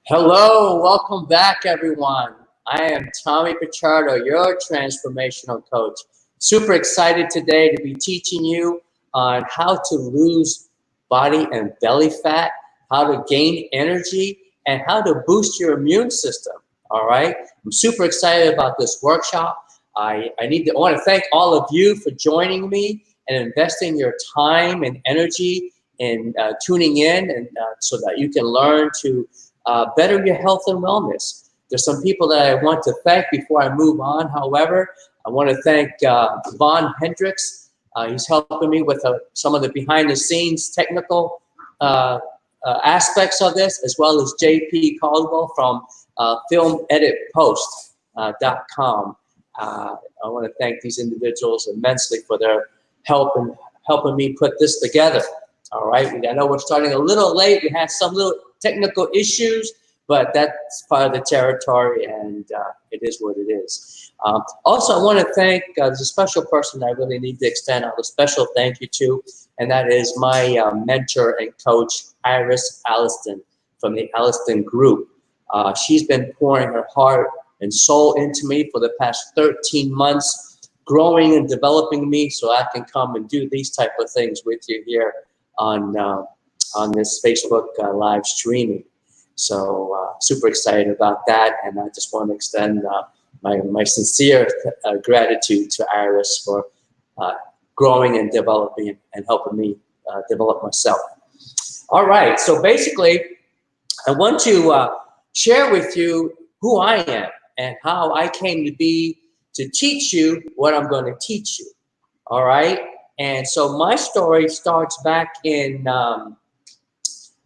Hello, welcome back, everyone. I am Tommy Pichardo, your transformational coach. Super excited today to be teaching you on how to lose body and belly fat, how to gain energy, and how to boost your immune system. All right, I'm super excited about this workshop. I want to thank all of you for joining me and investing your time and energy in tuning in, and so that you can learn to better your health and wellness. There's some people that I want to thank before I move on. However, I want to thank Von Hendricks. He's helping me with some of the behind the scenes technical aspects of this, as well as JP Caldwell from filmeditpost.com. I want to thank these individuals immensely for their help in helping me put this together. All right, I know we're starting a little late. We had some little technical issues, but that's part of the territory, and it is what it is. Also, I want to thank, there's a special person that I really need to extend out a special thank you to, and that is my mentor and coach, Iris Alliston from the Alliston Group. She's been pouring her heart and soul into me for the past 13 months, growing and developing me so I can come and do these type of things with you here on this Facebook live streaming. So super excited about that, and I just want to extend my sincere gratitude to Iris for growing and developing and helping me develop myself. All right, so basically I want to share with you who I am and how I came to be to teach you what I'm going to teach you. All right, and so my story starts back in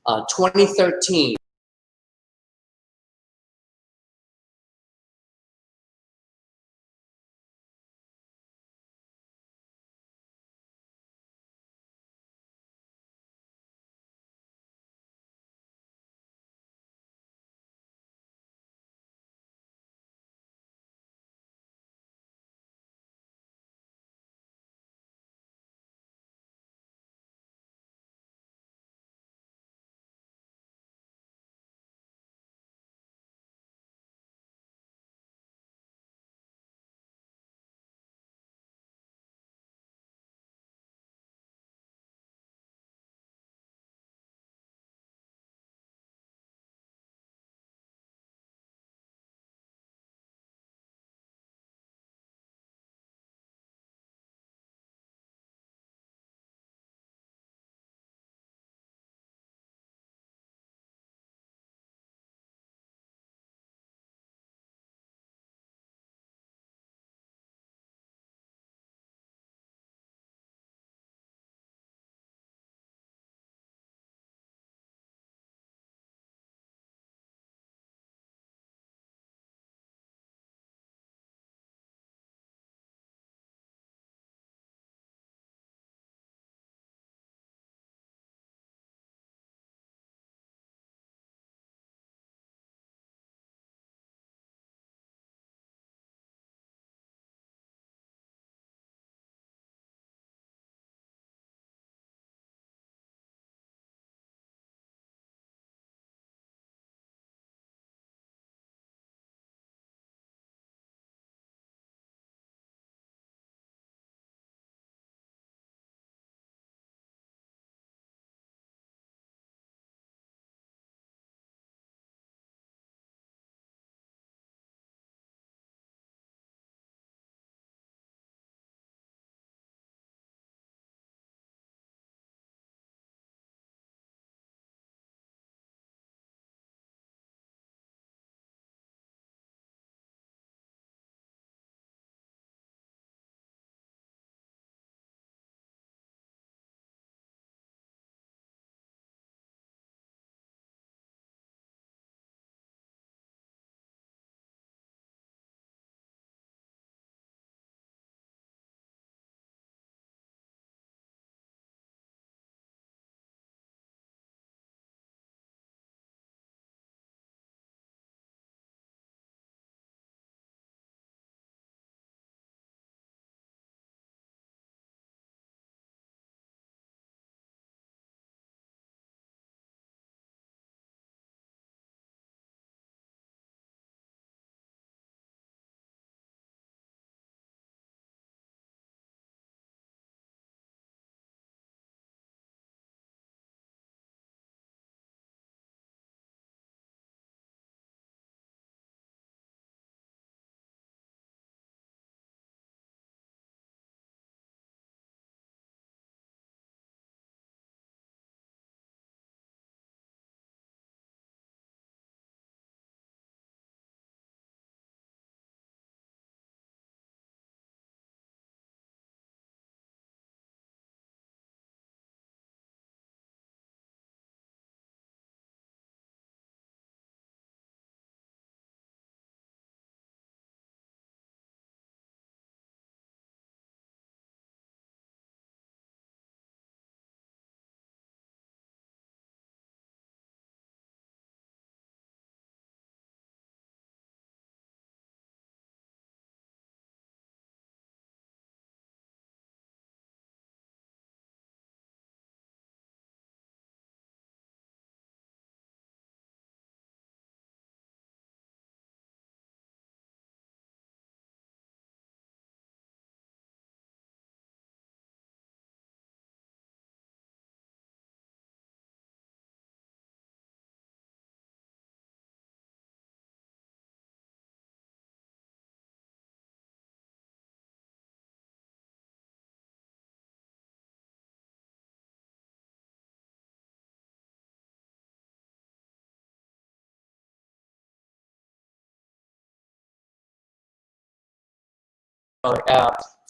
2013.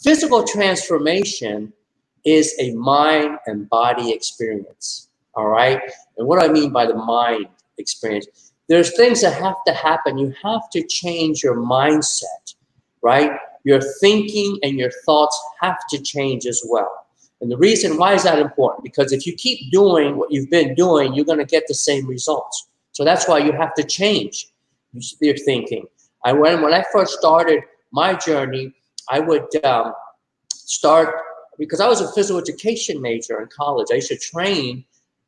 physical transformation is a mind and body experience, all right? And what do I mean by the mind experience? There's things that have to happen. You have to change your mindset, right? Your thinking and your thoughts have to change as well. And the reason why is that important? Because if you keep doing what you've been doing, you're going to get the same results. So that's why you have to change your thinking. When I first started my journey, I would start, because I was a physical education major in college. I used to train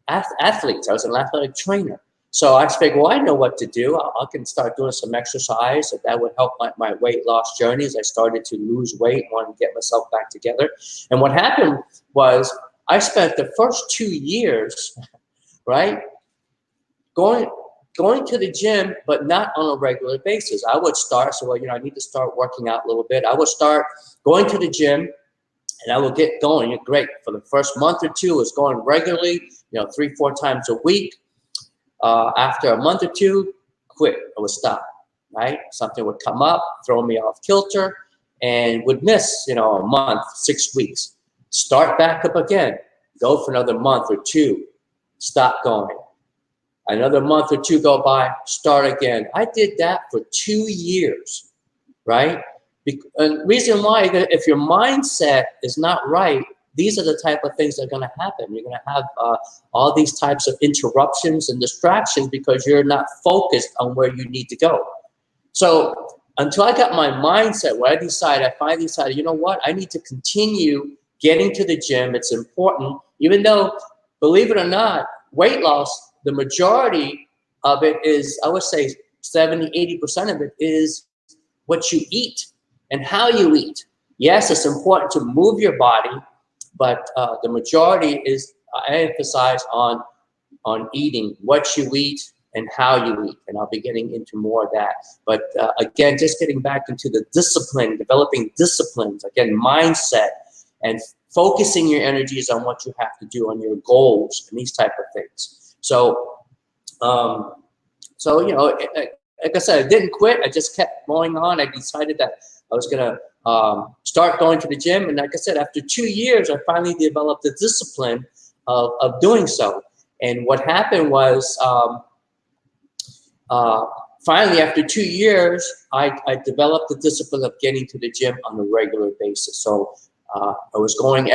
athletes. I was an athletic trainer. So I figured, well, I know what to do. I can start doing some exercise. That would help my weight loss journey as I started to lose weight, wanted to get myself back together. And what happened was I spent the first 2 years, right, going to the gym, but not on a regular basis. I would start, so, well, I need to start working out a little bit. I would start going to the gym, and I would get going. Great. For the first month or two, I was going regularly, 3-4 times a week. After a month or two, quit. I would stop, right? Something would come up, throw me off kilter, and would miss, a month, 6 weeks. Start back up again. Go for another month or two. Stop going. Another month or two go by, start again. I did that for 2 years, right? And reason why, if your mindset is not right, these are the type of things that are going to happen. You're going to have all these types of interruptions and distractions because you're not focused on where you need to go. So until I got my mindset where I finally decided, you know what? I need to continue getting to the gym. It's important, even though, believe it or not, weight loss, the majority of it is, I would say 70–80% of it is what you eat and how you eat. Yes, it's important to move your body, but the majority is, I emphasize on eating, what you eat and how you eat. And I'll be getting into more of that. But again, just getting back into the discipline, developing disciplines, again, mindset, and focusing your energies on what you have to do, on your goals and these type of things. So, like I said, I didn't quit. I just kept going on. I decided that I was going to start going to the gym. And like I said, after 2 years, I finally developed the discipline of doing so. And what happened was, finally, after 2 years, I developed the discipline of getting to the gym on a regular basis. So I was going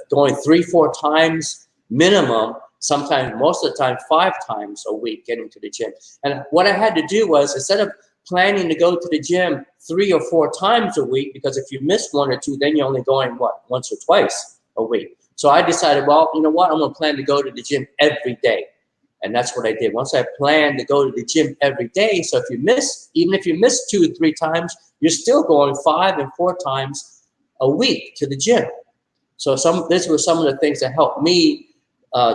going 3–4 times minimum, sometimes, most of the time, 5 times a week getting to the gym. And what I had to do was, instead of planning to go to the gym 3 or 4 times a week, because if you miss 1 or 2, then you're only going, once or twice a week. So I decided, well, you know what? I'm going to plan to go to the gym every day. And that's what I did. Once I planned to go to the gym every day, so even if you miss 2 or 3 times, you're still going 5 and 4 times a week to the gym. So these were some of the things that helped me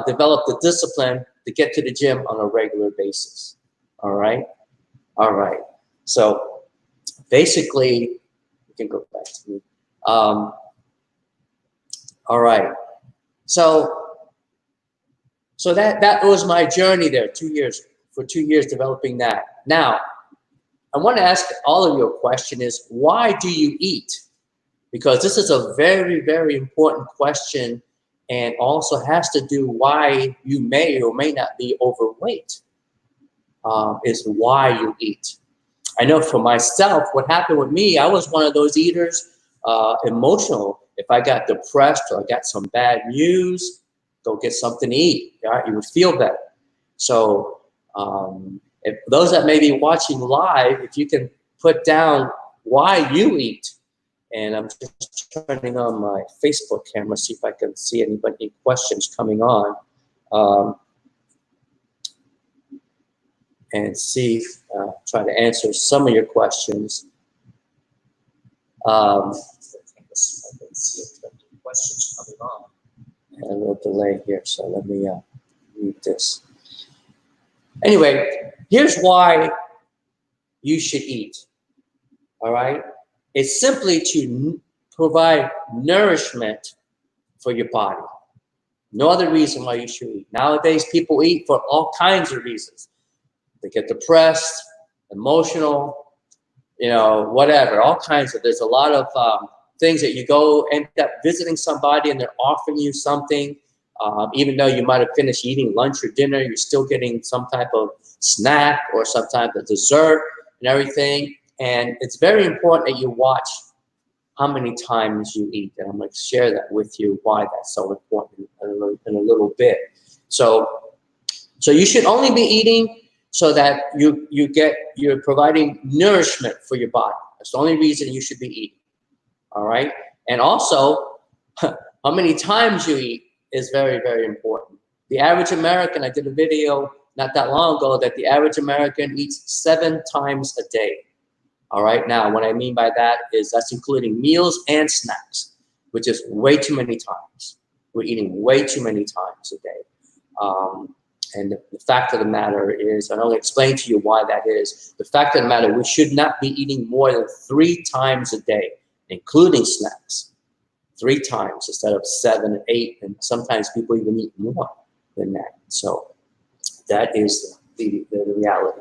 develop the discipline to get to the gym on a regular basis. All right. So basically, we can go back to me. All right. So that was my journey there. 2 years, for 2 years developing that. Now, I want to ask all of you a question: is why do you eat? Because this is a very, very important question, and also has to do why you may or may not be overweight. Is why you eat. I know for myself, what happened with me, I was one of those eaters, emotional. If I got depressed or I got some bad news, go get something to eat. Right? You would feel better. So if those that may be watching live, if you can put down why you eat, and I'm just turning on my Facebook camera, see if I can see any questions coming on. And see, try to answer some of your questions. I can see if there are questions coming on. And a little delay here, so let me read this. Anyway, here's why you should eat. All right, it's simply to provide nourishment for your body. No other reason why you should eat. Nowadays, people eat for all kinds of reasons. They get depressed, emotional, you know, whatever, all kinds of, there's a lot of things that you go end up visiting somebody and they're offering you something, even though you might have finished eating lunch or dinner, you're still getting some type of snack or some type of dessert and everything. And it's very important that you watch how many times you eat. And I'm going to share that with you, why that's so important in a little bit. So you should only be eating so that you're providing nourishment for your body. That's the only reason you should be eating. All right. And also, how many times you eat is very, very important. The average American, I did a video not that long ago that the average American eats 7 times a day. All right. Now, what I mean by that is that's including meals and snacks, which is way too many times. We're eating way too many times a day. And the fact of the matter is, and I'll explain to you why that is. The fact of the matter, we should not be eating more than 3 times a day, including snacks. 3 times instead of 7, 8, and sometimes people even eat more than that. So that is the reality.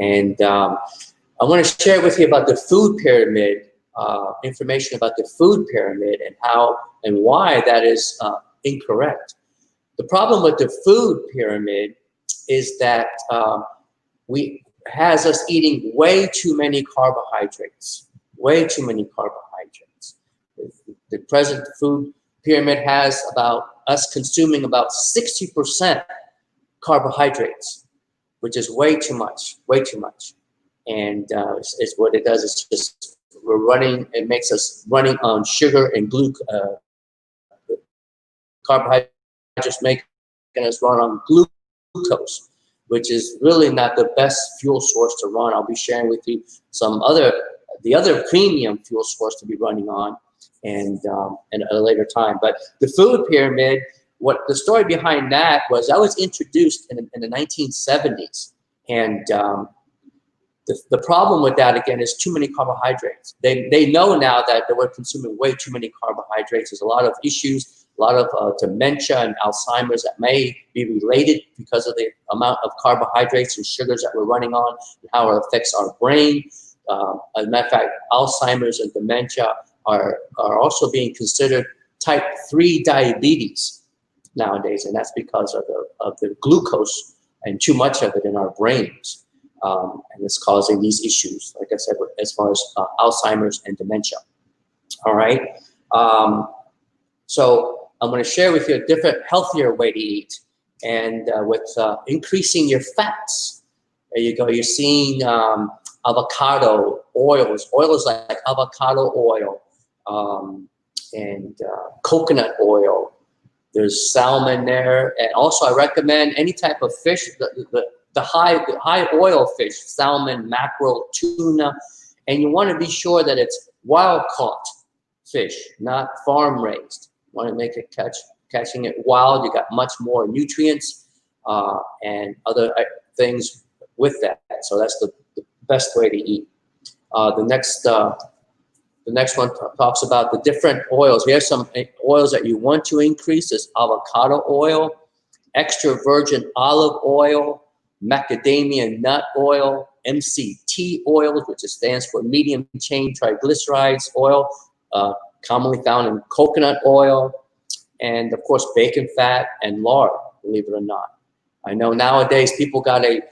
And I want to share with you about the food pyramid, information about the food pyramid and how and why that is incorrect. The problem with the food pyramid is that has us eating way too many carbohydrates, way too many carbohydrates. The present food pyramid has about us consuming about 60% carbohydrates, which is way too much, way too much. And it's what it does is just it makes us running on sugar and carbohydrates, making us run on glucose, which is really not the best fuel source to run. I'll be sharing with you the other premium fuel source to be running on and at a later time. But the food pyramid, what the story behind that was, that was introduced in the 1970s. And the problem with that, again, is too many carbohydrates. They know now that we're consuming way too many carbohydrates. There's a lot of issues, a lot of dementia and Alzheimer's that may be related because of the amount of carbohydrates and sugars that we're running on and how it affects our brain. As a matter of fact, Alzheimer's and dementia are also being considered type 3 diabetes nowadays, and that's because of the glucose and too much of it in our brains. And it's causing these issues, like I said, as far as Alzheimer's and dementia. All right. So I'm going to share with you a different, healthier way to eat, and with increasing your fats. There you go. You're seeing avocado oils like avocado oil and coconut oil. There's salmon there, and also I recommend any type of fish. The high oil fish, salmon, mackerel, tuna, and you want to be sure that it's wild caught fish, not farm raised. You want to make it catching it wild. You got much more nutrients and other things with that. So that's the best way to eat. The next one talks about the different oils. Here's some oils that you want to increase: is avocado oil, extra virgin olive oil, macadamia nut oil, MCT oils, which stands for medium chain triglycerides oil, commonly found in coconut oil, and of course bacon fat and lard, believe it or not. I know nowadays people got a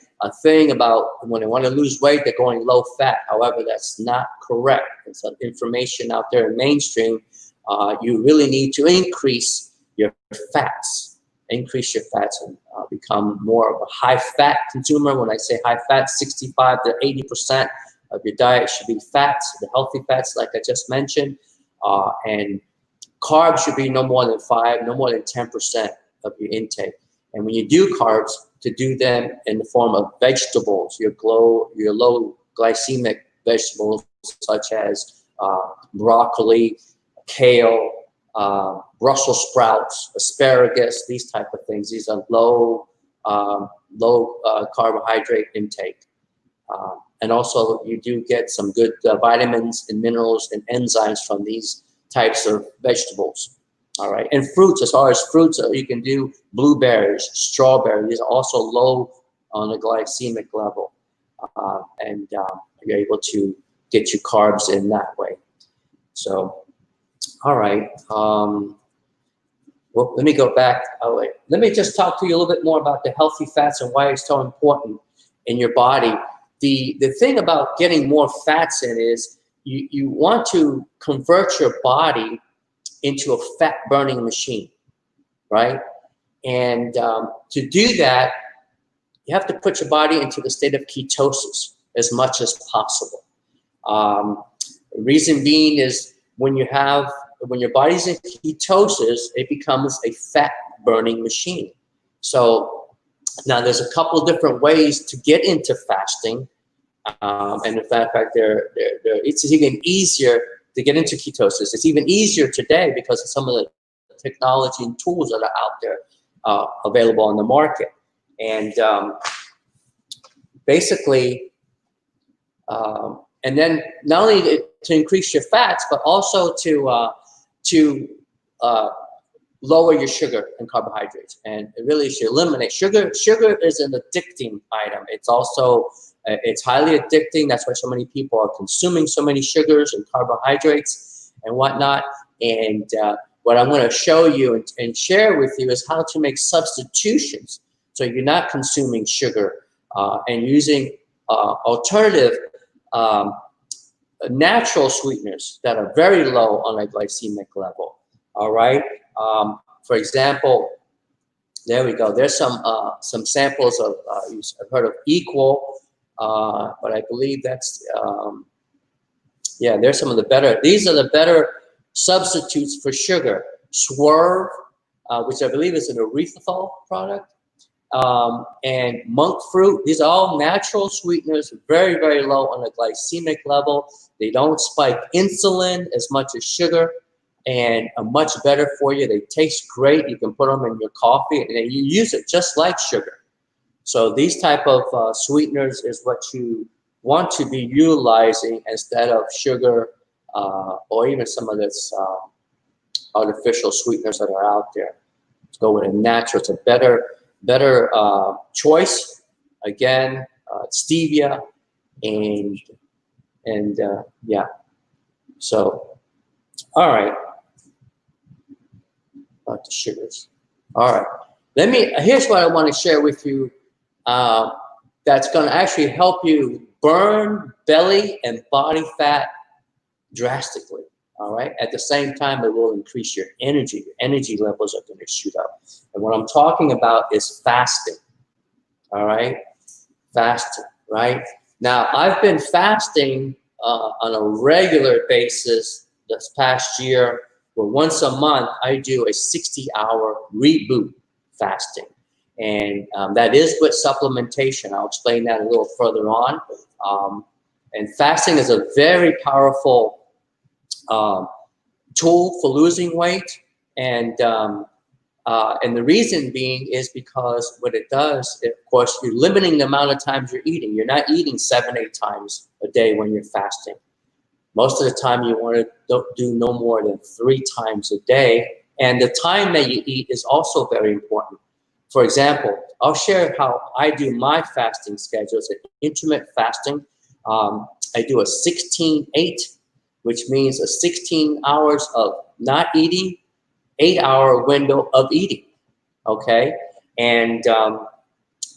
thing about when they want to lose weight, they're going low fat. However, that's not correct. There's some information out there in mainstream. You really need to increase your fats. Increase your fats and become more of a high-fat consumer. When I say high-fat, 65 to 80% of your diet should be fats, the healthy fats, like I just mentioned. And carbs should be no more than 10% of your intake. And when you do carbs, to do them in the form of vegetables, your low glycemic vegetables such as broccoli, kale, Brussels sprouts, asparagus, these type of things. These are low carbohydrate intake. And also you do get some good vitamins and minerals and enzymes from these types of vegetables. All right. And fruits, as far as fruits, you can do blueberries, strawberries. These are also low on the glycemic level. And you're able to get you carbs in that way. So, all right. Well, let me go back. Let me just talk to you a little bit more about the healthy fats and why it's so important in your body. The thing about getting more fats in is you want to convert your body into a fat burning machine, right? And to do that, you have to put your body into the state of ketosis as much as possible. The reason being is when your body's in ketosis, it becomes a fat burning machine. So now there's a couple different ways to get into fasting. And in fact, it's even easier to get into ketosis. It's even easier today because of some of the technology and tools that are out there available on the market. And basically, and then not only to increase your fats, but also to lower your sugar and carbohydrates. And it really should eliminate sugar. Sugar is an addicting item. It's also it's highly addicting. That's why so many people are consuming so many sugars and carbohydrates and whatnot. And what I'm going to show you and share with you is how to make substitutions so you're not consuming sugar and using alternative natural sweeteners that are very low on a glycemic level. All right. For example, there we go. There's some samples of I've heard of Equal, but I believe that's yeah. There's some of the better. These are the better substitutes for sugar. Swerve, which I believe is an erythritol product, and monk fruit. These are all natural sweeteners, very, very low on the glycemic level. They don't spike insulin as much as sugar, and are much better for you. They taste great. You can put them in your coffee, and you use it just like sugar. So these type of sweeteners is what you want to be utilizing instead of sugar or even some of this artificial sweeteners that are out there. Let's go with a natural. It's a better choice. Again, stevia and yeah. So, all right. About the sugars. All right. Here's what I want to share with you. That's going to actually help you burn belly and body fat drastically. All right. At the same time, it will increase your energy. Your energy levels are going to shoot up. And what I'm talking about is fasting. All right. Fasting. Right. Now, I've been fasting on a regular basis this past year, where once a month I do a 60-hour reboot fasting. And that is with supplementation. I'll explain that a little further on. And fasting is a very powerful tool for losing weight, and the reason being is because what it does, of course, you're limiting the amount of times you're eating. You're not eating 7-8 times a day when you're fasting. Most of the time, you want to do no more than 3 times a day, and the time that you eat is also very important. For example, I'll share how I do my fasting schedule. It's an intermittent fasting. I do a 16-8. Which means a 16 hours of not eating, 8-hour window of eating, okay? And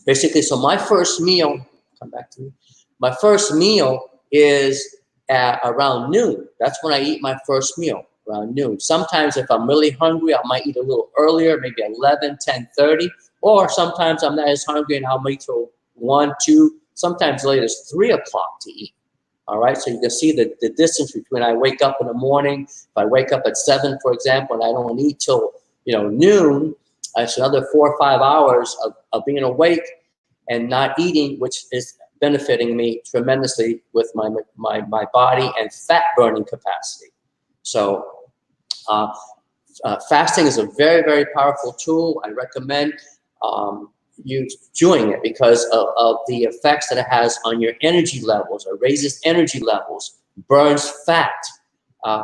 basically, so my first meal, come back to me, my first meal is at around noon. That's when I eat my first meal, around noon. Sometimes if I'm really hungry, I might eat a little earlier, maybe 11, 10:30, or sometimes I'm not as hungry and I'll wait till 1, 2, sometimes later it's 3 o'clock to eat. All right, so you can see the distance between I wake up in the morning. If I wake up at 7, for example, and I don't eat till noon, it's another 4 or 5 hours of being awake and not eating, which is benefiting me tremendously with my body and fat burning capacity. So fasting is a very, very powerful tool. I recommend you doing it because of the effects that it has on your energy levels. It raises energy levels, burns fat,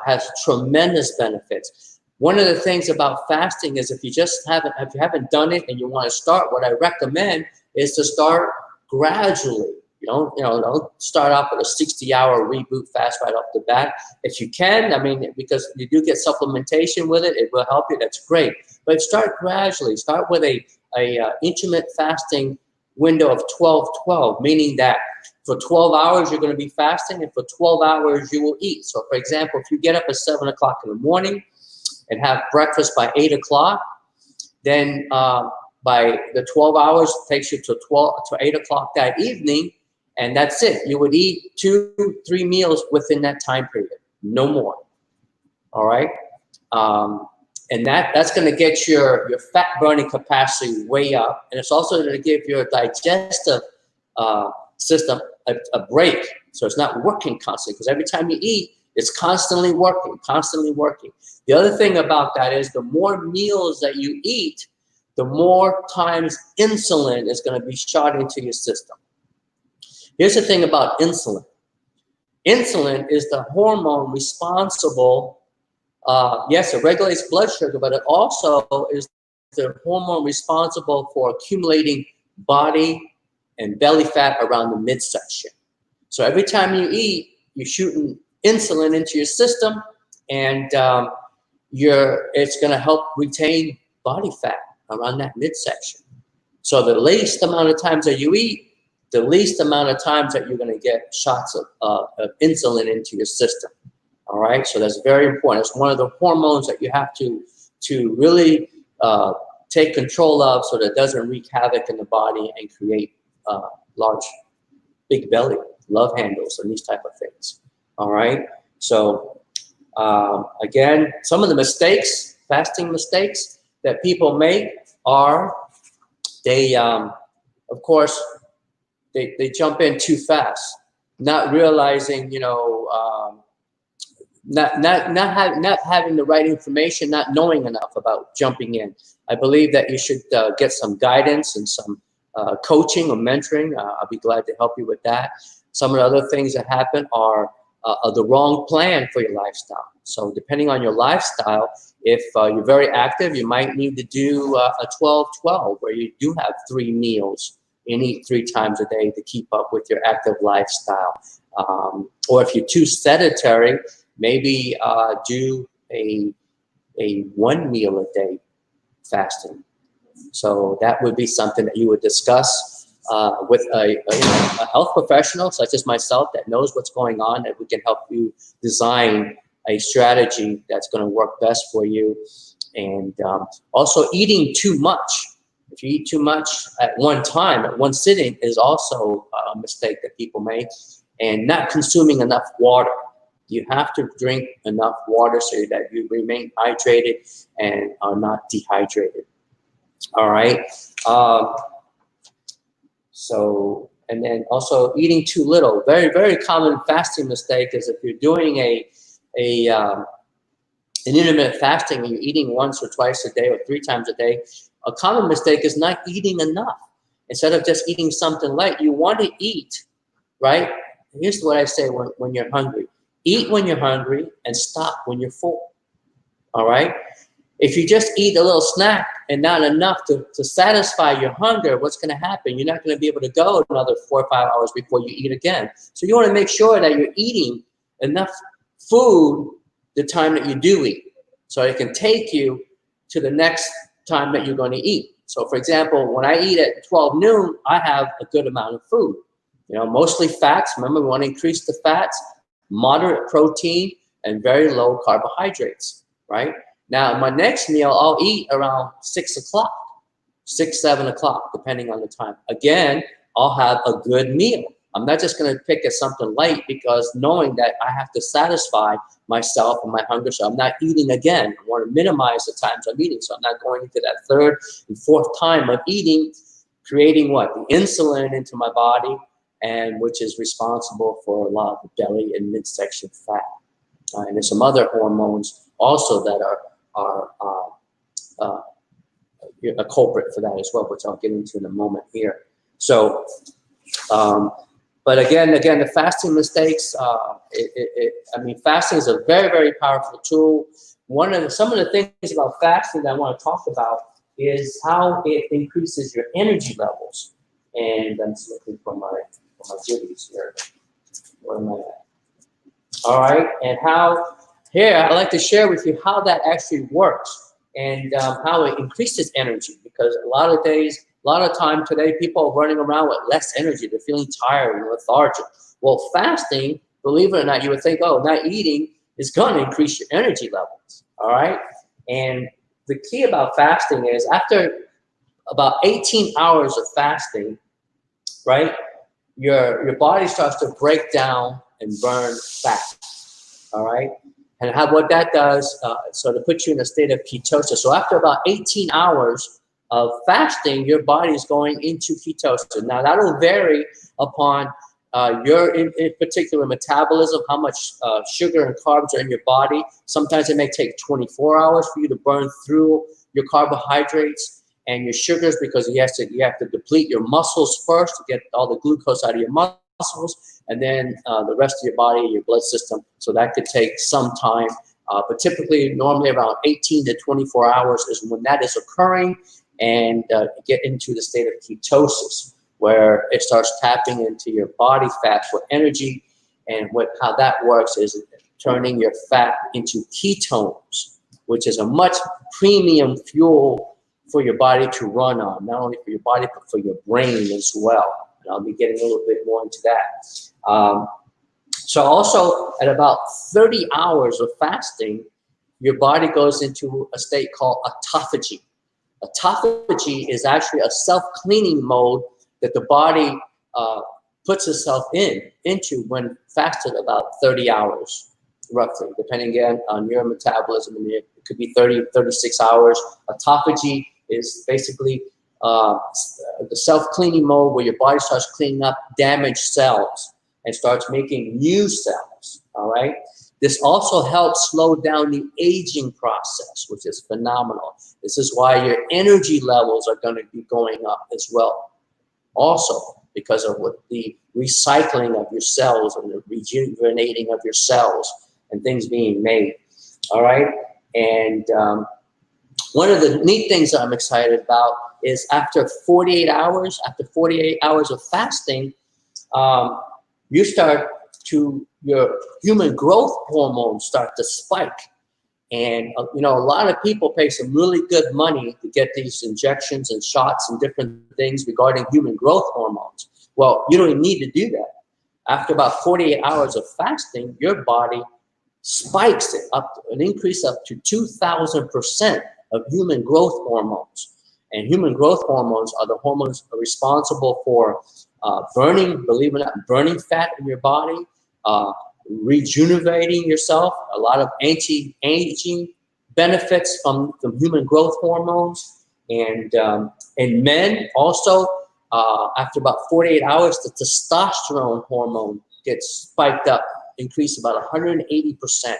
has tremendous benefits. One of the things about fasting is if you haven't done it and you want to start, what I recommend is to start gradually. Don't start off with a 60-hour reboot fast right off the bat. If you can, I mean, because you do get supplementation with it, it will help you. That's great. But start gradually. Start with a intermittent fasting window of 12-12, meaning that for 12 hours you're going to be fasting, and for 12 hours you will eat. So, for example, if you get up at 7 o'clock in the morning and have breakfast by 8 o'clock, then by the 12 hours takes you to 8 o'clock that evening. And that's it. You would eat 2-3 meals within that time period, no more. All right, and that's going to get your fat burning capacity way up, and it's also going to give your digestive system a break, so it's not working constantly. Because every time you eat, it's constantly working, constantly working. The other thing about that is the more meals that you eat, the more times insulin is going to be shot into your system. Here's the thing about insulin. Insulin is the hormone responsible, yes, it regulates blood sugar, but it also is the hormone responsible for accumulating body and belly fat around the midsection. So every time you eat, you're shooting insulin into your system, and it's going to help retain body fat around that midsection. So the least amount of times that you eat, the least amount of times that you're going to get shots of insulin into your system. All right, so that's very important. It's one of the hormones that you have to really take control of, so that it doesn't wreak havoc in the body and create large, big belly, love handles, and these type of things. All right, so again, some of the mistakes, fasting mistakes that people make are they, of course, they jump in too fast, not realizing, not having the right information, not knowing enough about jumping in. I believe that you should get some guidance and some coaching or mentoring. I'll be glad to help you with that. Some of the other things that happen are the wrong plan for your lifestyle. So depending on your lifestyle, if you're very active, you might need to do a 12-12, where you do have 3 meals and eat 3 times a day to keep up with your active lifestyle. Or if you're too sedentary, maybe do a 1 meal a day fasting. So that would be something that you would discuss with a health professional such as myself that knows what's going on, that we can help you design a strategy that's going to work best for you. And also eating too much. If you eat too much at one time, at one sitting, is also a mistake that people make. And not consuming enough water. You have to drink enough water so that you remain hydrated and are not dehydrated. All right. And then also eating too little. Very, very common fasting mistake is if you're doing an intermittent fasting and you're eating once or twice a day or 3 times a day, a common mistake is not eating enough. Instead of just eating something light, you want to eat, right? Here's what I say when you're hungry. Eat when you're hungry and stop when you're full. All right? If you just eat a little snack and not enough to satisfy your hunger, what's going to happen? You're not going to be able to go another 4 or 5 hours before you eat again. So you want to make sure that you're eating enough food the time that you do eat, so it can take you to the next time that you're going to eat. So for example, when I eat at 12 noon, I have a good amount of food. Mostly fats. Remember, we want to increase the fats, moderate protein, and very low carbohydrates, right? Now, my next meal, I'll eat around 6 o'clock, 6, 7 o'clock, depending on the time. Again, I'll have a good meal. I'm not just going to pick at something light, because knowing that I have to satisfy myself and my hunger, so I'm not eating again. I want to minimize the times I'm eating, so I'm not going into that 3rd and 4th time of eating, creating what? The insulin into my body, and which is responsible for a lot of the belly and midsection fat. And there's some other hormones also that are a culprit for that as well, which I'll get into in a moment here. So, but again, the fasting mistakes. Fasting is a very, very powerful tool. Some of the things about fasting that I want to talk about is how it increases your energy levels. And I'm just looking for my my duties here. Where am I at? All right, and how, here, I'd like to share with you how that actually works and how it increases energy, because a lot of time today, people are running around with less energy. They're feeling tired and lethargic. Well, fasting, believe it or not, you would think, oh, not eating is going to increase your energy levels, all right? And the key about fasting is after about 18 hours of fasting, right, your body starts to break down and burn fat, all right? And what that does, so to put you in a state of ketosis. So after about 18 hours of fasting, your body is going into ketosis. Now that'll vary upon your in particular metabolism, how much sugar and carbs are in your body. Sometimes it may take 24 hours for you to burn through your carbohydrates and your sugars, because you have to deplete your muscles first to get all the glucose out of your muscles, and then the rest of your body, your blood system. So that could take some time, but typically, normally around 18 to 24 hours is when that is occurring, and get into the state of ketosis, where it starts tapping into your body fat for energy. And how that works is turning your fat into ketones, which is a much premium fuel for your body to run on, not only for your body, but for your brain as well. And I'll be getting a little bit more into that. So also at about 30 hours of fasting, your body goes into a state called autophagy. Autophagy is actually a self-cleaning mode that the body puts itself into when fasted about 30 hours, roughly, depending again on your metabolism. And it could be 30, 36 hours. Autophagy is basically the self-cleaning mode where your body starts cleaning up damaged cells and starts making new cells, all right? This also helps slow down the aging process, which is phenomenal. This is why your energy levels are going to be going up as well, also because of what the recycling of your cells and the rejuvenating of your cells and things being made, all right? And one of the neat things that I'm excited about is after 48 hours of fasting, your human growth hormones start to spike. And, you know, a lot of people pay some really good money to get these injections and shots and different things regarding human growth hormones. Well, you don't even need to do that. After about 48 hours of fasting, your body spikes it up, an increase up to 2,000% of human growth hormones. And human growth hormones are the hormones responsible for burning, believe it or not, burning fat in your body, rejuvenating yourself, a lot of anti-aging benefits from the human growth hormones. And in men also, after about 48 hours, the testosterone hormone gets spiked up, increased about 180%.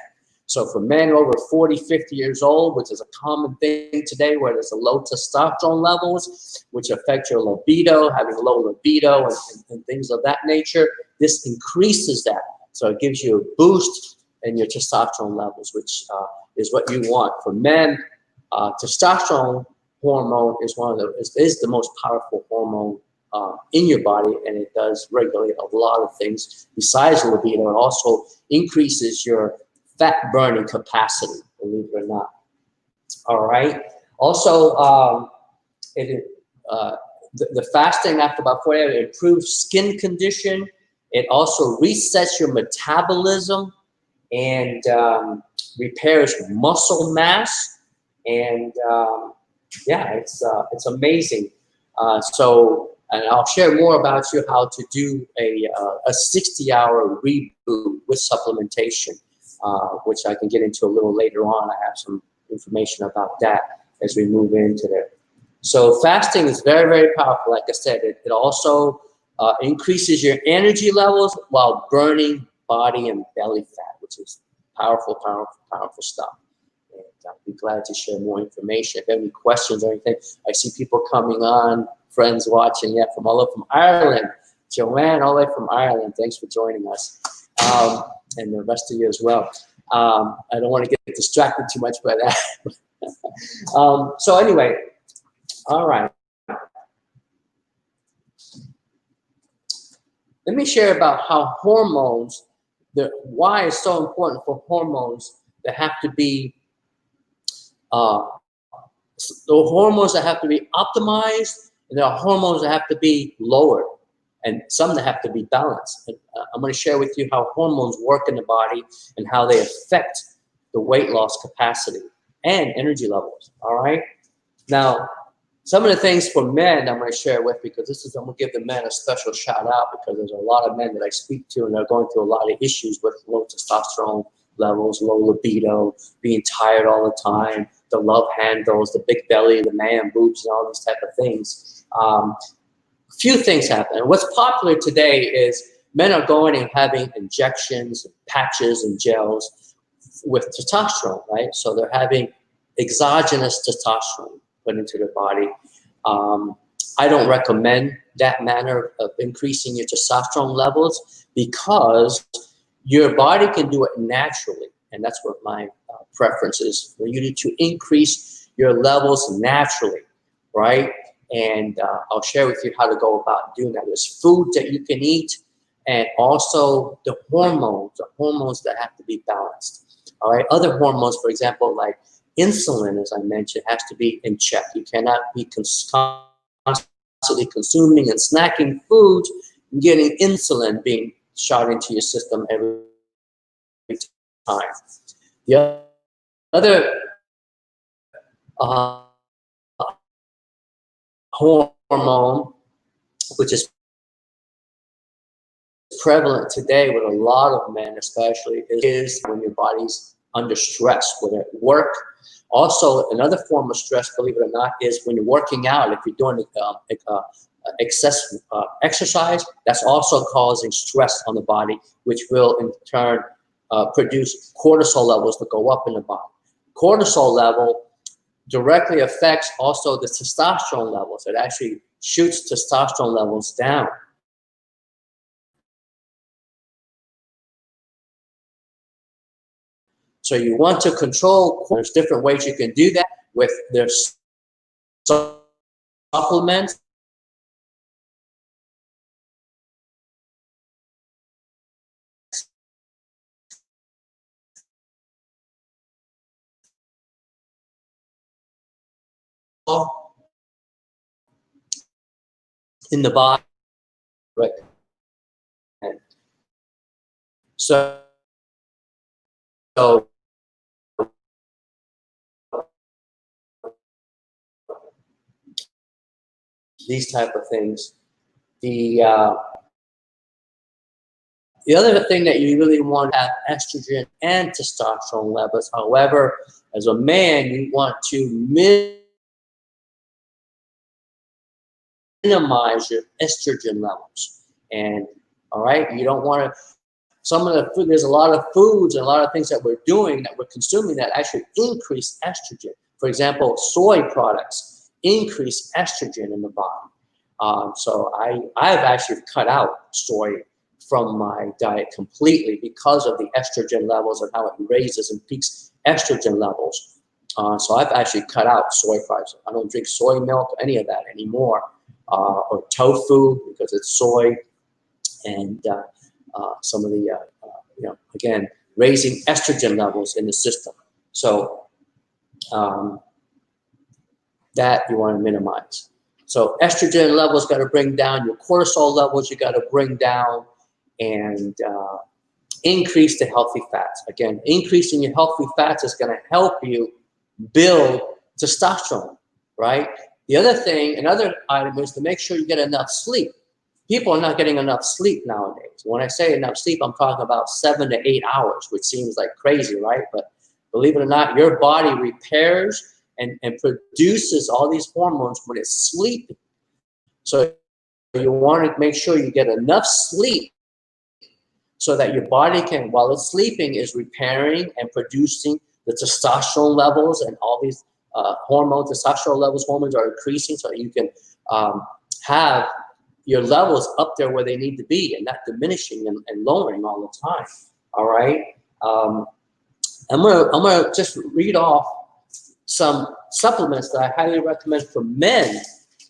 So for men over 40, 50 years old, which is a common thing today where there's a low testosterone levels, which affect your libido, having low libido and things of that nature, this increases that. So it gives you a boost in your testosterone levels, which is what you want. For men, testosterone hormone is the most powerful hormone in your body, and it does regulate a lot of things besides libido. It also increases your fat burning capacity, believe it or not. All right. Also, the fasting after about 48 hours improves skin condition. It also resets your metabolism and repairs muscle mass. And yeah, it's amazing. And I'll share more about you how to do a 60-hour reboot with supplementation, which I can get into a little later on. I have some information about that as we move into there. So fasting is very, very powerful. Like I said, it also increases your energy levels while burning body and belly fat, which is powerful, powerful, powerful stuff. And I'll be glad to share more information. If you have any questions or anything, I see people coming on, friends watching, yeah, from all over from Ireland. Joanne, all the way from Ireland, thanks for joining us. And the rest of you as well. I don't want to get distracted too much by that. So anyway, all right. Let let me share about how hormones, why it's so important for hormones that have to be, the hormones that have to be optimized, and there are hormones that have to be lowered, and some that have to be balanced. And, I'm going to share with you how hormones work in the body and how they affect the weight loss capacity and energy levels. All right. Now, some of the things for men I'm going to share with, because I'm going to give the men a special shout out, because there's a lot of men that I speak to and they're going through a lot of issues with low testosterone levels, low libido, being tired all the time, the love handles, the big belly, the man boobs, and all these type of things. A few things happen. And what's popular today is men are going and having injections, patches, and gels with testosterone, right? So they're having exogenous testosterone put into their body. I don't recommend that manner of increasing your testosterone levels, because your body can do it naturally. And that's what my preference is. You need to increase your levels naturally, right? And I'll share with you how to go about doing that. There's food that you can eat, and also the hormones that have to be balanced. All right, other hormones, for example, like insulin, as I mentioned, has to be in check. You cannot be constantly consuming and snacking foods and getting insulin being shot into your system every time. The other hormone, which is prevalent today with a lot of men especially, is when your body's under stress, whether at work. Also, another form of stress, believe it or not, is when you're working out. If you're doing excessive exercise, that's also causing stress on the body, which will in turn produce cortisol levels to go up in the body. Cortisol level directly affects also the testosterone levels. It actually shoots testosterone levels down. So you want to control. There's different ways you can do that with their supplements. In the body, right? So these type of things. The other thing that you really want to have estrogen and testosterone levels. However, as a man, you want to minimize your estrogen levels. And all right, you don't want to. Some of the food, there's a lot of foods and a lot of things that we're doing, that we're consuming, that actually increase estrogen. For example, soy products increase estrogen in the body. So I've actually cut out soy from my diet completely because of the estrogen levels and how it raises and peaks estrogen levels. So I've actually cut out soy products. I don't drink soy milk, any of that anymore, or tofu, because it's soy, and some of the, again, raising estrogen levels in the system. So that you want to minimize. So estrogen levels got to bring down, your cortisol levels you got to bring down, and increase the healthy fats. Again, increasing your healthy fats is going to help you build testosterone, right? The other thing, another item, is to make sure you get enough sleep. People are not getting enough sleep nowadays. When I say enough sleep, I'm talking about 7 to 8 hours, which seems like crazy, right? But believe it or not, your body repairs and produces all these hormones when it's sleeping. So you want to make sure you get enough sleep so that your body can, while it's sleeping, is repairing and producing the testosterone levels, and all these hormones, testosterone levels, hormones are increasing, so you can have your levels up there where they need to be, and not diminishing and lowering all the time. All right. I'm gonna just read off some supplements that I highly recommend for men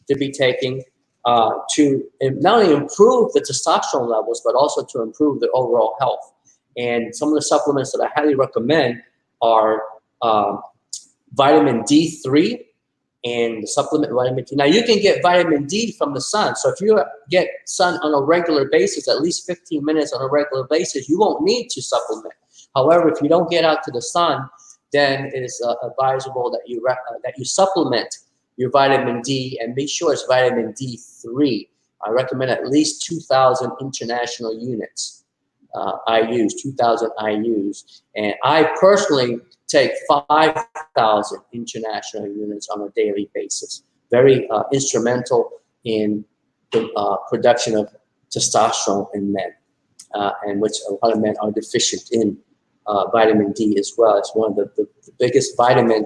to be taking to not only improve the testosterone levels, but also to improve the overall health. And some of the supplements that I highly recommend are vitamin D3 and the supplement vitamin D. Now, you can get vitamin D from the sun. So if you get sun on a regular basis, at least 15 minutes on a regular basis, you won't need to supplement. However, if you don't get out to the sun, then it is advisable that you supplement your vitamin D, and make sure it's vitamin D3. I recommend at least 2,000 international units. IUs, 2,000 IUs. And I personally take 5,000 international units on a daily basis. Very instrumental in the production of testosterone in men, and which a lot of men are deficient in vitamin D as well. It's one of the biggest vitamin,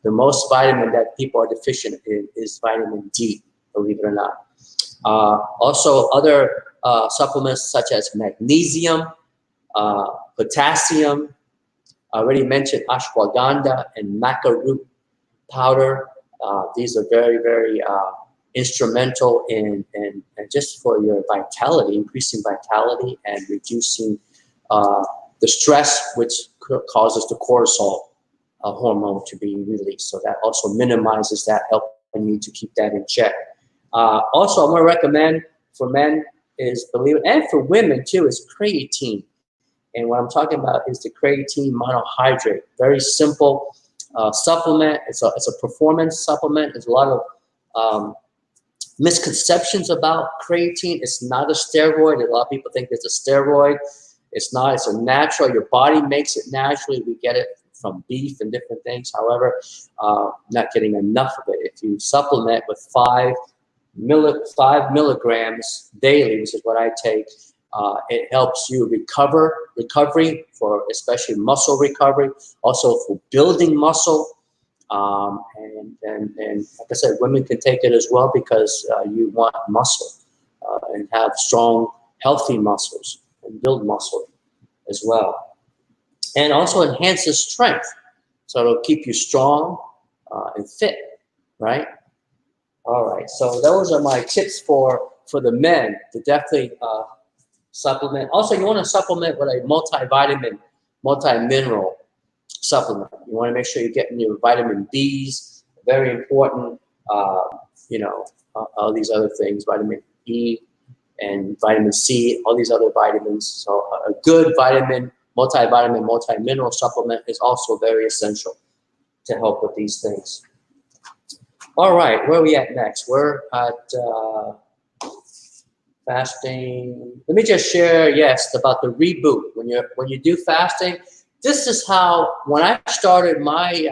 the most vitamin that people are deficient in is vitamin D, believe it or not. Also, other supplements such as magnesium, potassium. I already mentioned ashwagandha and maca root powder. These are very, very instrumental in just for your vitality, increasing vitality and reducing the stress, which causes the cortisol hormone to be released. So that also minimizes that, helping you to keep that in check. Also, I'm going to recommend for men is, believe it, and for women too, is creatine. And what I'm talking about is the creatine monohydrate. Very simple supplement. It's a performance supplement. There's a lot of misconceptions about creatine. It's not a steroid. A lot of people think it's a steroid. It's not. It's a natural. Your body makes it naturally. We get it from beef and different things. However, not getting enough of it. If you supplement with 5 milligrams daily, which is what I take, it helps you recovery for especially muscle recovery, also for building muscle. And like I said, women can take it as well because you want muscle and have strong, healthy muscles and build muscle as well. And also enhances strength. So it'll keep you strong and fit, right? All right, so those are my tips for the men to definitely supplement. Also, you want to supplement with a multivitamin, multi-mineral supplement. You want to make sure you're getting your vitamin Bs, very important, all these other things, vitamin E and vitamin C, all these other vitamins. So a good vitamin, multivitamin, multi-mineral supplement is also very essential to help with these things. All right, where are we at next? We're at fasting. Let me just share, yes, about the reboot. When you do fasting, this is how, when I started my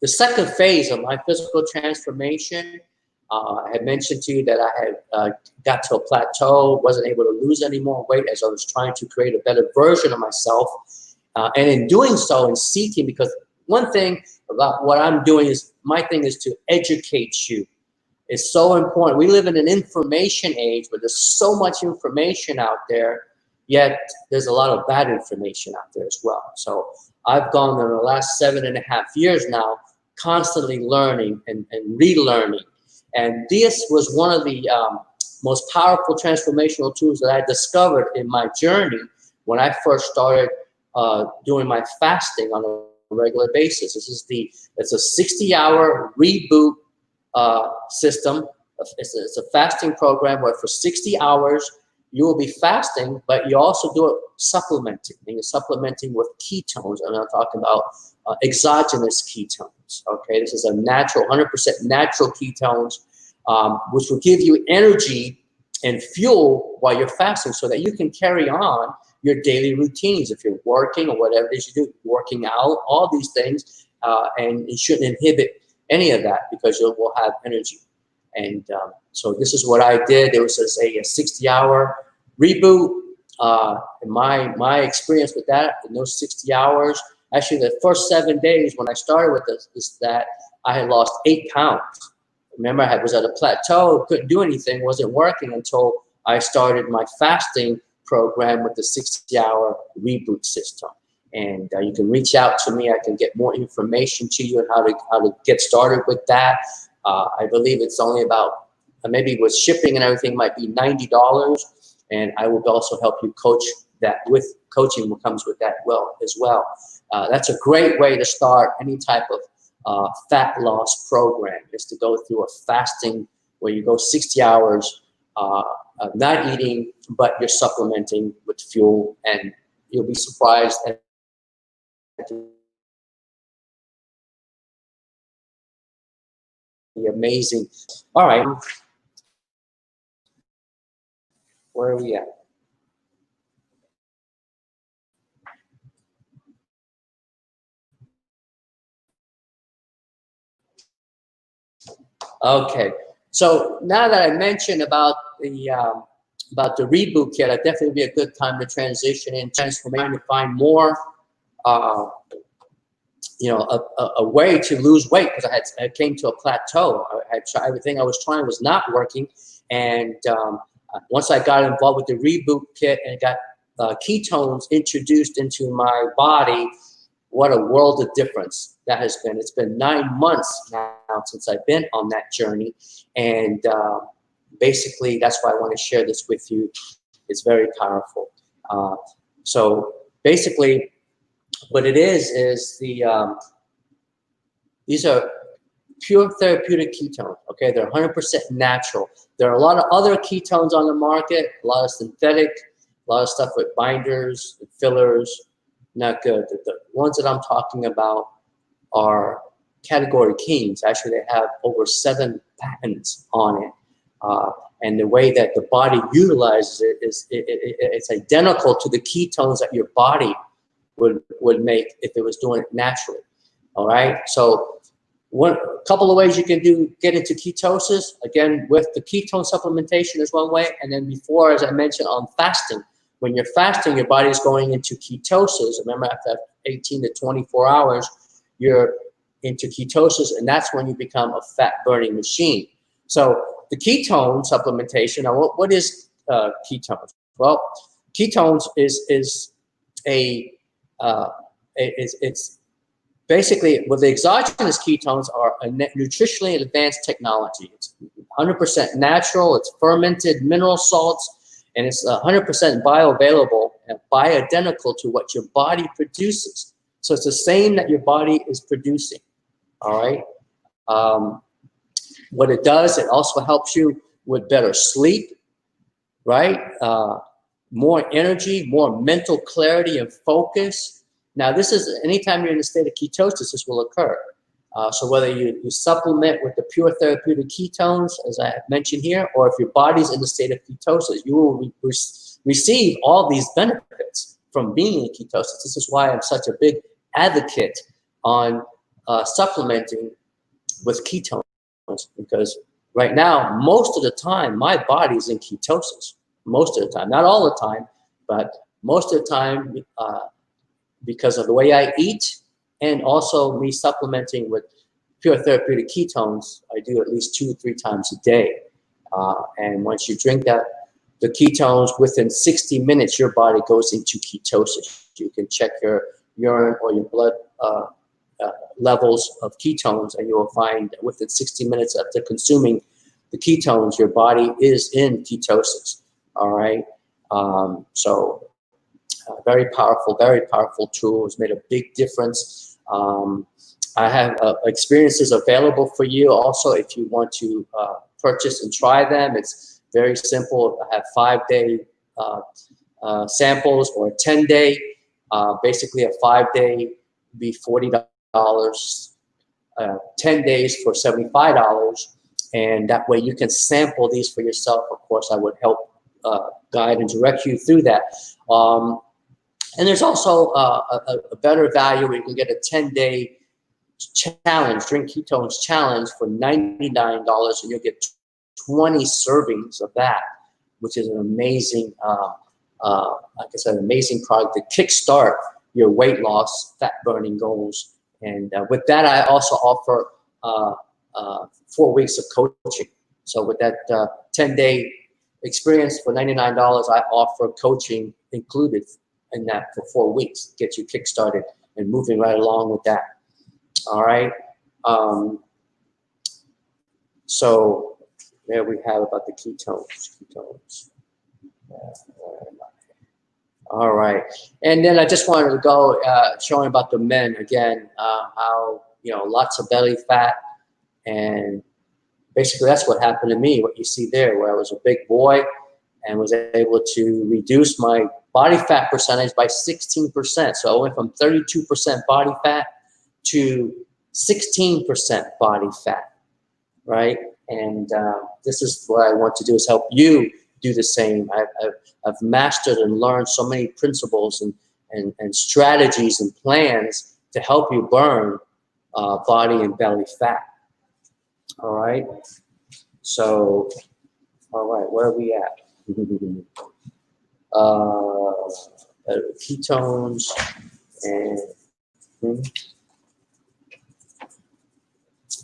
the second phase of my physical transformation, I had mentioned to you that I had got to a plateau, wasn't able to lose any more weight as I was trying to create a better version of myself. And in doing so and seeking, because one thing about what I'm doing is, my thing is to educate you. It's so important. We live in an information age where there's so much information out there, yet there's a lot of bad information out there as well. So I've gone in the last 7.5 years now, constantly learning and relearning. And this was one of the most powerful transformational tools that I discovered in my journey when I first started doing my fasting on a regular basis. It's a 60-hour reboot system. It's a fasting program where for 60 hours you will be fasting, but you also do it supplementing. And you're supplementing with ketones, and I'm talking about exogenous ketones. Okay, this is a natural, 100% natural ketones, which will give you energy and fuel while you're fasting, so that you can carry on your daily routines. If you're working or whatever it is you do, working out, all these things, and it shouldn't inhibit any of that because you will have energy. And so this is what I did. There was a 60-hour reboot. In my experience with that, in those 60 hours, actually the first 7 days when I started with that I had lost 8 pounds. Remember, I was at a plateau, couldn't do anything, wasn't working until I started my fasting program with the 60-hour reboot system. And you can reach out to me. I can get more information to you on how to get started with that. I believe it's only about maybe with shipping and everything might be $90, and I will also help you coach that with coaching comes with that as well. That's a great way to start any type of fat loss program, is to go through a fasting where you go 60 hours not eating, but you're supplementing with fuel, and you'll be surprised at the amazing. All right, where are we at? Okay, so now that I mentioned about the reboot kit, I definitely be a good time to transition in transformation to find more, a way to lose weight, because I came to a plateau. I had tried everything I was trying was not working, and once I got involved with the reboot kit and got ketones introduced into my body, what a world of difference that has been. It's been 9 months now since I've been on that journey, and basically that's why I want to share this with you. It's very powerful. So basically what it is these are pure therapeutic ketones, okay? They're 100% natural. There are a lot of other ketones on the market, a lot of synthetic, a lot of stuff with binders, and fillers, not good. The ones that I'm talking about are category kings. Actually, they have over 7 patents on it. And the way that the body utilizes it is it's identical to the ketones that your body would make if it was doing it naturally. All right. So a couple of ways you can get into ketosis. Again, with the ketone supplementation is one way, and then before, as I mentioned, on fasting. When you're fasting, your body is going into ketosis. Remember, after 18 to 24 hours, you're into ketosis, and that's when you become a fat burning machine. So the ketone supplementation. Now, what is ketones? Well, ketones is it's basically, well, the exogenous ketones are a nutritionally advanced technology. It's 100% natural. It's fermented mineral salts. And it's 100% bioavailable and bioidentical to what your body produces. So it's the same that your body is producing, all right? What it does, it also helps you with better sleep, right? More energy, more mental clarity and focus. Now, this is anytime you're in a state of ketosis, this will occur. So whether you supplement with the pure therapeutic ketones, as I mentioned here, or if your body's in the state of ketosis, you will receive all these benefits from being in ketosis. This is why I'm such a big advocate on supplementing with ketones, because right now, most of the time, my body's in ketosis. Most of the time, not all the time, but most of the time, because of the way I eat, and also me supplementing with pure therapeutic ketones. I do at least 2 or 3 times a day. And once you drink the ketones, within 60 minutes, your body goes into ketosis. You can check your urine or your blood levels of ketones, and you will find that within 60 minutes after consuming the ketones, your body is in ketosis. All right. Very powerful tool. It's made a big difference. I have experiences available for you also if you want to purchase and try them. It's very simple. I have 5-day samples or a 10-day. Basically, a 5-day would be $40, 10 days for $75, and that way you can sample these for yourself. Of course, I would help guide and direct you through that. And there's also a better value where you can get a 10-day challenge, Drink Ketones Challenge for $99, and you'll get 20 servings of that, which is an amazing, like I said, an amazing product to kickstart your weight loss, fat burning goals. And with that, I also offer 4 weeks of coaching. So with that 10-day experience for $99, I offer coaching included in that for 4 weeks, get you kickstarted and moving right along with that. All right. So there we have about the ketones. All right, and then I just wanted to go showing about the men again, how lots of belly fat, and basically that's what happened to me. What you see there, where I was a big boy and was able to reduce my body fat percentage by 16%. So I went from 32% body fat to 16% body fat, right? And this is what I want to do, is help you do the same. I've mastered and learned so many principles and strategies and plans to help you burn body and belly fat. All right. So, all right, where are we at? Ketones and.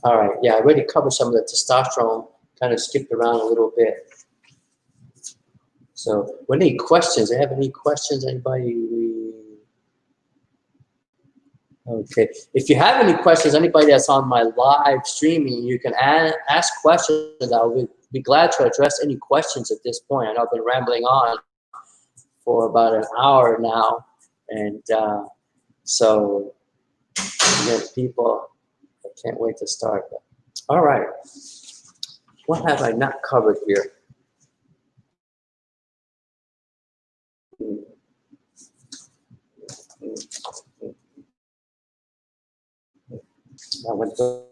All right. Yeah, I already covered some of the testosterone. Kind of skipped around a little bit. So, any questions? Do you have any questions? Anybody? Okay. If you have any questions, anybody that's on my live streaming, you can ask questions. I'll be glad to address any questions at this point. I know I've been rambling on for about an hour now, and so people, I can't wait to start. All right. What have I not covered here? I went to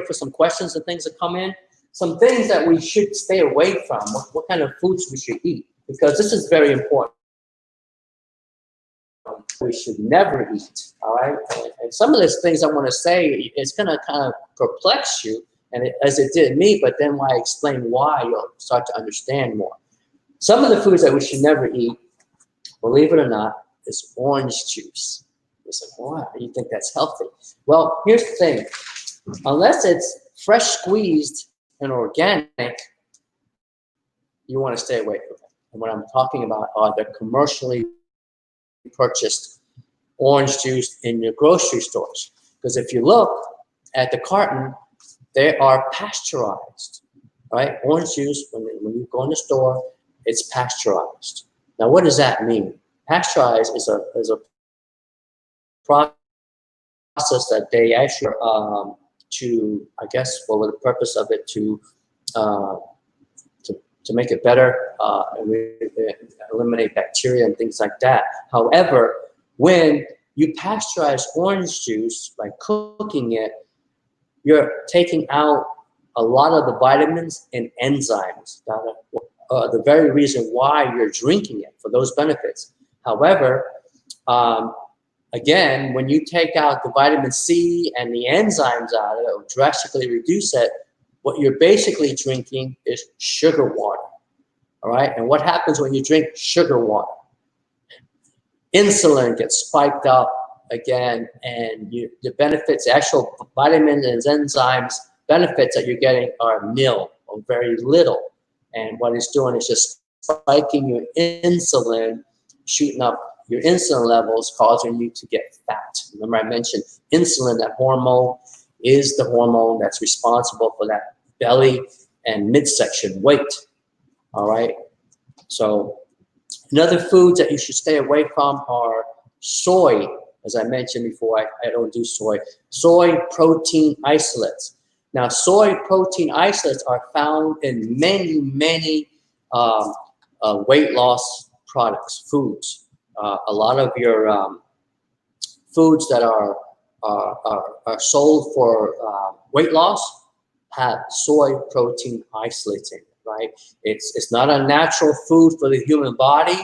for some questions and things that come in. Some things that we should stay away from. What kind of foods we should eat, because this is very important. We should never eat. All right. And some of these things I want to say, it's going to kind of perplex you, and as it did me. But then when I explain why, you'll start to understand more. Some of the foods that we should never eat, believe it or not, is orange juice. You say, wow, you think that's healthy? Well, here's the thing. Unless it's fresh squeezed and organic, you want to stay away from it. And what I'm talking about are the commercially purchased orange juice in your grocery stores. Because if you look at the carton, they are pasteurized, right? Orange juice, when you go in the store, it's pasteurized. Now, what does that mean? Pasteurized is a process that they actually to, I guess, for the purpose of it to make it better, eliminate bacteria and things like that. However, when you pasteurize orange juice by cooking it, you're taking out a lot of the vitamins and enzymes that are the very reason why you're drinking it, for those benefits. However, again, when you take out the vitamin C and the enzymes out of it, or drastically reduce it, what you're basically drinking is sugar water. All right? And what happens when you drink sugar water? Insulin gets spiked up again, and the benefits, the actual vitamins and enzymes benefits that you're getting are nil or very little. And what it's doing is just spiking your insulin, shooting up your insulin levels, causing you to get fat. Remember I mentioned insulin, that hormone, is the hormone that's responsible for that belly and midsection weight. All right. So another foods that you should stay away from are soy. As I mentioned before, I don't do soy. Soy protein isolates. Now, soy protein isolates are found in many, many weight loss products, foods. A lot of your foods that are sold for weight loss have soy protein isolates in it, right? It's not a natural food for the human body.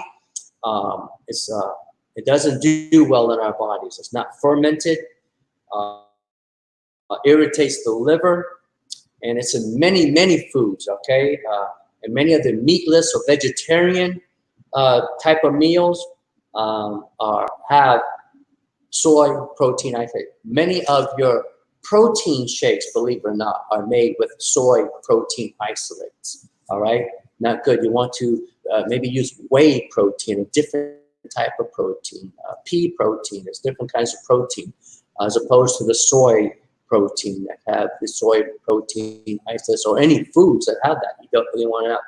It doesn't do well in our bodies. It's not fermented. Irritates the liver, and it's in many, many foods, okay? And many of the meatless or vegetarian type of meals have soy protein isolate. Many of your protein shakes, believe it or not, are made with soy protein isolates, all right? Not good. You want to maybe use whey protein, a different type of protein, pea protein. There's different kinds of protein as opposed to the soy protein that have the soy protein isolate, or any foods that have that. You don't really want to,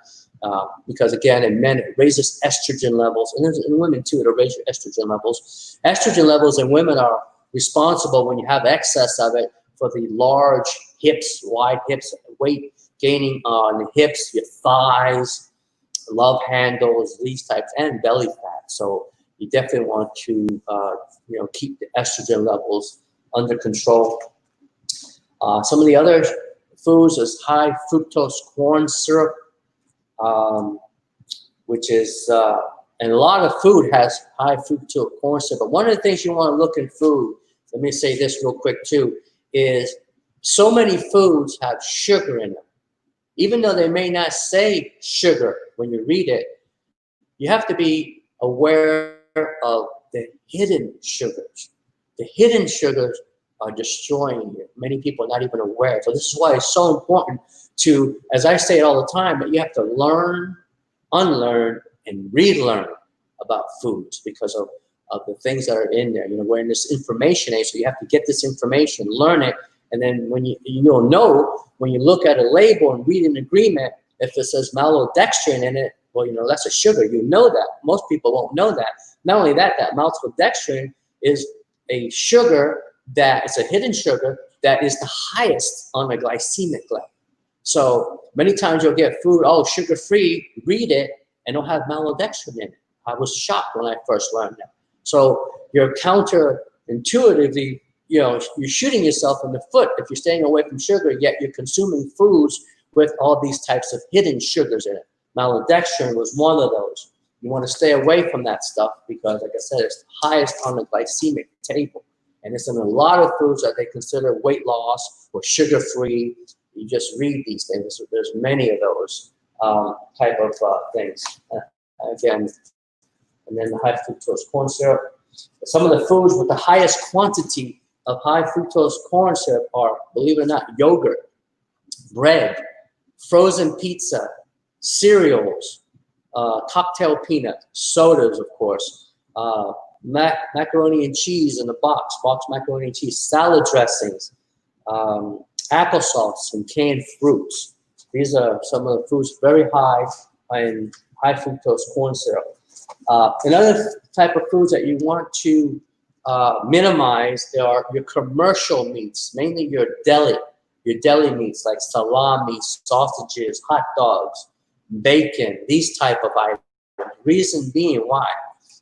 because again, in men it raises estrogen levels, and in women too, it'll raise your estrogen levels. Estrogen levels in women are responsible, when you have excess of it, for the large hips, wide hips, weight gaining on the hips, your thighs, love handles, these types, and belly fat. So you definitely want to keep the estrogen levels under control. Some of the other foods is high fructose corn syrup, which is, and a lot of food has high fructose corn syrup. But one of the things you want to look in food, let me say this real quick too, is so many foods have sugar in them. Even though they may not say sugar when you read it, you have to be aware of the hidden sugars. The hidden sugars are destroying you. Many people are not even aware. So this is why it's so important to, as I say it all the time, that you have to learn, unlearn, and relearn about foods because of the things that are in there. We're in this information age, so you have to get this information, learn it, and then when you'll know when you look at a label and read an agreement, if it says maltodextrin in it, well, that's a sugar. You know that. Most people won't know that. Not only that, that maltodextrin is a sugar that is a hidden sugar that is the highest on the glycemic level. So many times you'll get food, oh, sugar-free, read it, and it'll have maltodextrin in it. I was shocked when I first learned that. So you're counterintuitively, you're shooting yourself in the foot if you're staying away from sugar, yet you're consuming foods with all these types of hidden sugars in it. Maltodextrin was one of those. You want to stay away from that stuff because, like I said, it's the highest on the glycemic table. And it's in a lot of foods that they consider weight loss or sugar-free. You just read these things. There's many of those type of things. Again, and then the high fructose corn syrup. Some of the foods with the highest quantity of high fructose corn syrup are, believe it or not, yogurt, bread, frozen pizza, cereals, cocktail peanut, sodas, of course, macaroni and cheese in a box macaroni and cheese, salad dressings, applesauce, and canned fruits. These are some of the foods very high in high fructose corn syrup. Another type of foods that you want to minimize are your commercial meats, mainly your deli meats like salami, sausages, hot dogs, bacon, these type of items. Reason being why?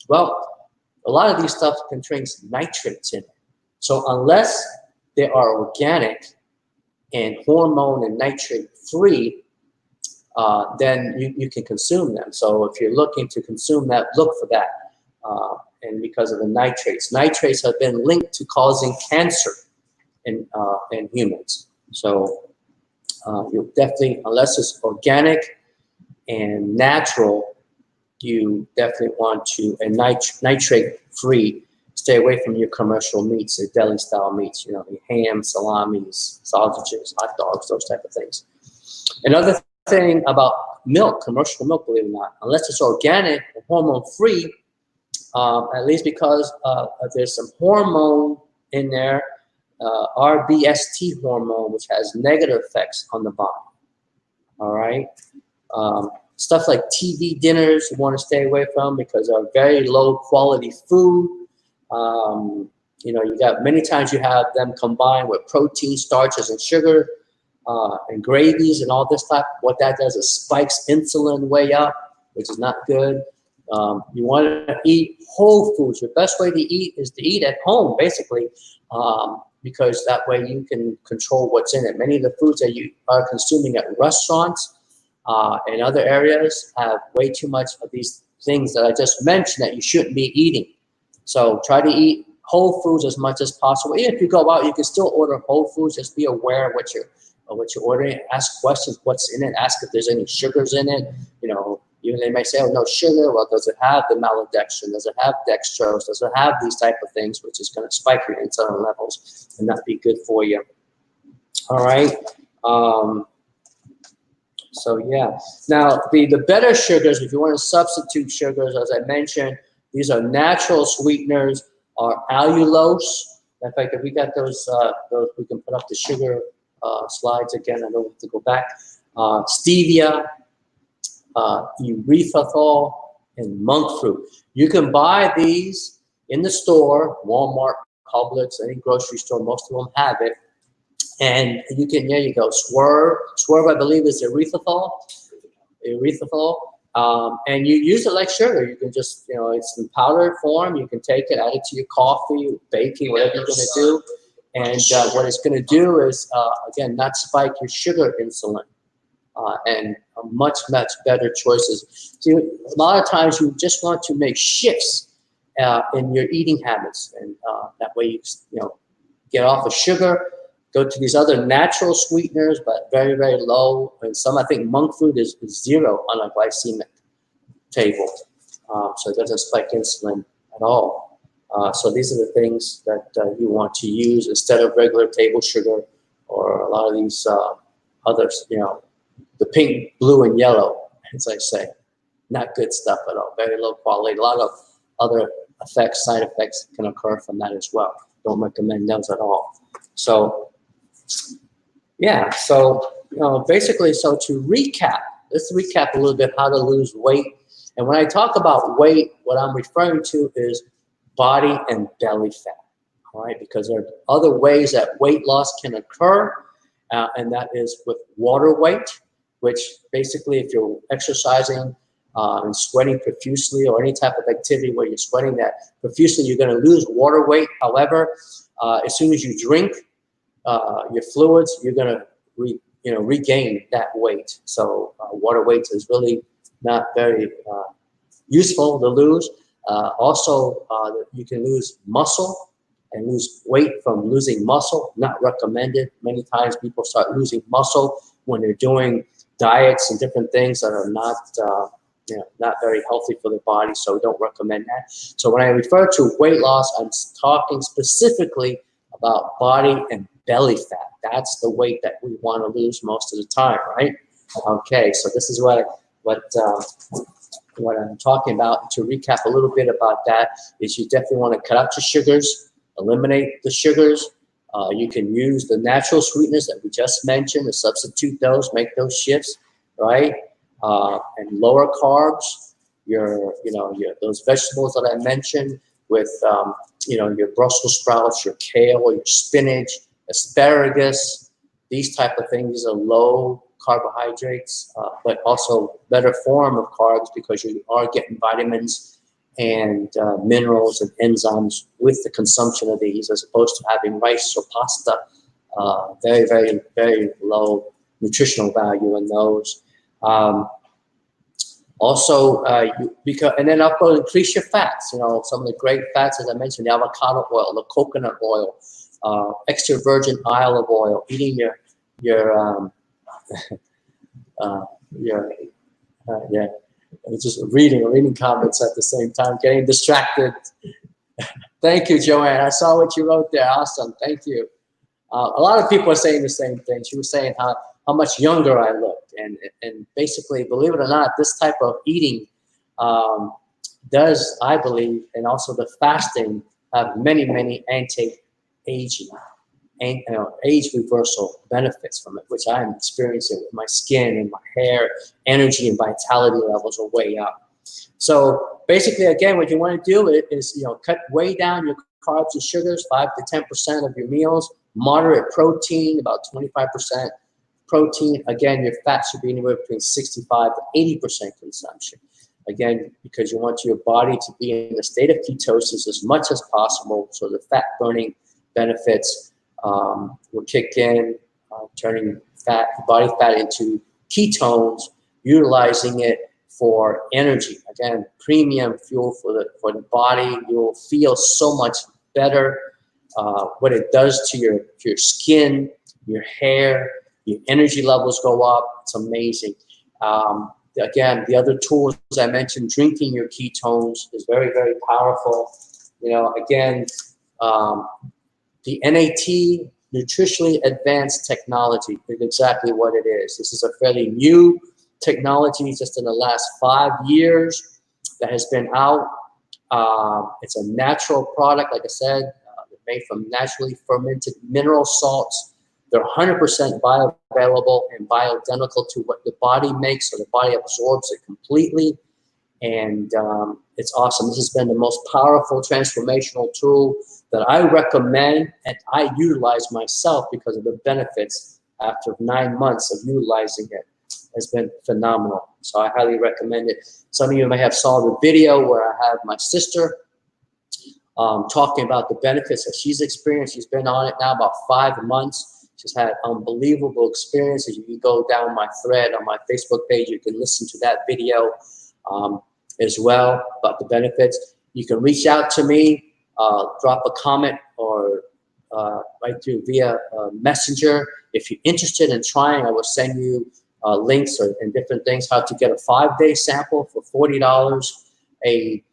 Well, a lot of these stuff contains nitrates in it. So unless they are organic and hormone and nitrate free, then you can consume them. So if you're looking to consume that, look for that. And because of the nitrates. Nitrates have been linked to causing cancer in humans. So you definitely, unless it's organic and natural, you definitely want to, and nitrate-free, stay away from your commercial meats, your deli-style meats, your ham, salamis, sausages, hot dogs, those type of things. Another thing about milk, commercial milk, believe it or not, unless it's organic and hormone-free, at least because there's some hormone in there, RBST hormone, which has negative effects on the body. All right. Stuff like TV dinners you want to stay away from because they're very low quality food. You got many times you have them combined with protein, starches, and sugar, and gravies and all this stuff. What that does is spikes insulin way up, which is not good. You want to eat whole foods. Your best way to eat is to eat at home, basically, because that way you can control what's in it. Many of the foods that you are consuming at restaurants and other areas have way too much of these things that I just mentioned that you shouldn't be eating. So try to eat whole foods as much as possible. Even if you go out, you can still order whole foods. Just be aware of what you're ordering. Ask questions, what's in it. Ask if there's any sugars in it. Even they may say, oh, no sugar. Well, does it have the maltodextrin? Does it have dextrose? Does it have these type of things, which is going to spike your insulin levels and not be good for you? All right. So yeah. Now the better sugars, if you want to substitute sugars, as I mentioned, these are natural sweeteners, are allulose. In fact, if we got those we can put up the sugar slides again. I don't have to go back. Stevia, erythritol, and monk fruit. You can buy these in the store, Walmart, Publix, any grocery store. Most of them have it. And you can, there you go, Swerve, I believe is erythritol, and you use it like sugar. You can just, it's in powdered form. You can take it, add it to your coffee, baking, whatever you're going to do. And what it's going to do is, again, not spike your sugar insulin, and much better choices. See, a lot of times you just want to make shifts in your eating habits, and that way you get off of sugar. Go to these other natural sweeteners, but very, very low. And some, I think monk fruit is 0 on a glycemic table. So it doesn't spike insulin at all. So these are the things that you want to use instead of regular table sugar or a lot of these others, the pink, blue, and yellow, as I say. Not good stuff at all. Very low quality. A lot of other effects, side effects can occur from that as well. Don't recommend those at all. So, yeah, so basically, so to recap, let's recap a little bit how to lose weight. And when I talk about weight, what I'm referring to is body and belly fat, all right? Because there are other ways that weight loss can occur, and that is with water weight, which basically if you're exercising and sweating profusely or any type of activity where you're sweating that profusely, you're going to lose water weight. However, as soon as you drink your fluids, you're going to regain that weight. So water weight is really not very useful to lose. Also, you can lose muscle and lose weight from losing muscle. Not recommended. Many times people start losing muscle when they're doing diets and different things that are not not very healthy for the body. So we don't recommend that. So when I refer to weight loss, I'm talking specifically about body and belly fat. That's the weight that we want to lose most of the time, right? Okay, so this is what I'm talking about. To recap a little bit about that is you definitely want to cut out your sugars, eliminate the sugars. You can use the natural sweeteners that we just mentioned to substitute those, make those shifts, right? And lower carbs, those vegetables that I mentioned with your Brussels sprouts, your kale, your spinach, asparagus, these type of things. These are low carbohydrates, but also better form of carbs because you are getting vitamins and minerals and enzymes with the consumption of these, as opposed to having rice or pasta. Very, very, very low nutritional value in those. Also, and then also increase your fats. Some of the great fats, as I mentioned, the avocado oil, the coconut oil, extra virgin olive oil, eating just reading comments at the same time, getting distracted. Thank you, Joanne. I saw what you wrote there. Awesome. Thank you. A lot of people are saying the same thing. She was saying how much younger I looked. And basically, believe it or not, this type of eating does, I believe, and also the fasting, have many, many anti-aging and age reversal benefits from it, which I'm experiencing with my skin and my hair. Energy and vitality levels are way up. So basically, again, what you want to do is cut way down your carbs and sugars, 5 to 10% of your meals. Moderate protein, about 25% protein. Again, your fat should be anywhere between 65 to 80% consumption. Again, because you want your body to be in a state of ketosis as much as possible, so the fat burning benefits will kick in, turning body fat into ketones, utilizing it for energy. Again, premium fuel for the body. You'll feel so much better. What it does to your skin, your hair, your energy levels go up. It's amazing. Again, the other tools I mentioned, drinking your ketones is very, very powerful. Again, the NAT, nutritionally advanced technology, is exactly what it is. This is a fairly new technology just in the last 5 years that has been out. It's a natural product, like I said, made from naturally fermented mineral salts. They're 100% bioavailable and bioidentical to what the body makes, so the body absorbs it completely. And it's awesome. This has been the most powerful transformational tool that I recommend and I utilize myself because of the benefits after 9 months of utilizing it. Has been phenomenal. So I highly recommend it. Some of you may have saw the video where I have my sister talking about the benefits that she's experienced. She's been on it now about 5 months. She's had unbelievable experiences. You can go down my thread on my Facebook page. You can listen to that video as well about the benefits. You can reach out to me, drop a comment, or write through via Messenger. If you're interested in trying, I will send you links and different things, how to get a 5-day sample for $40, a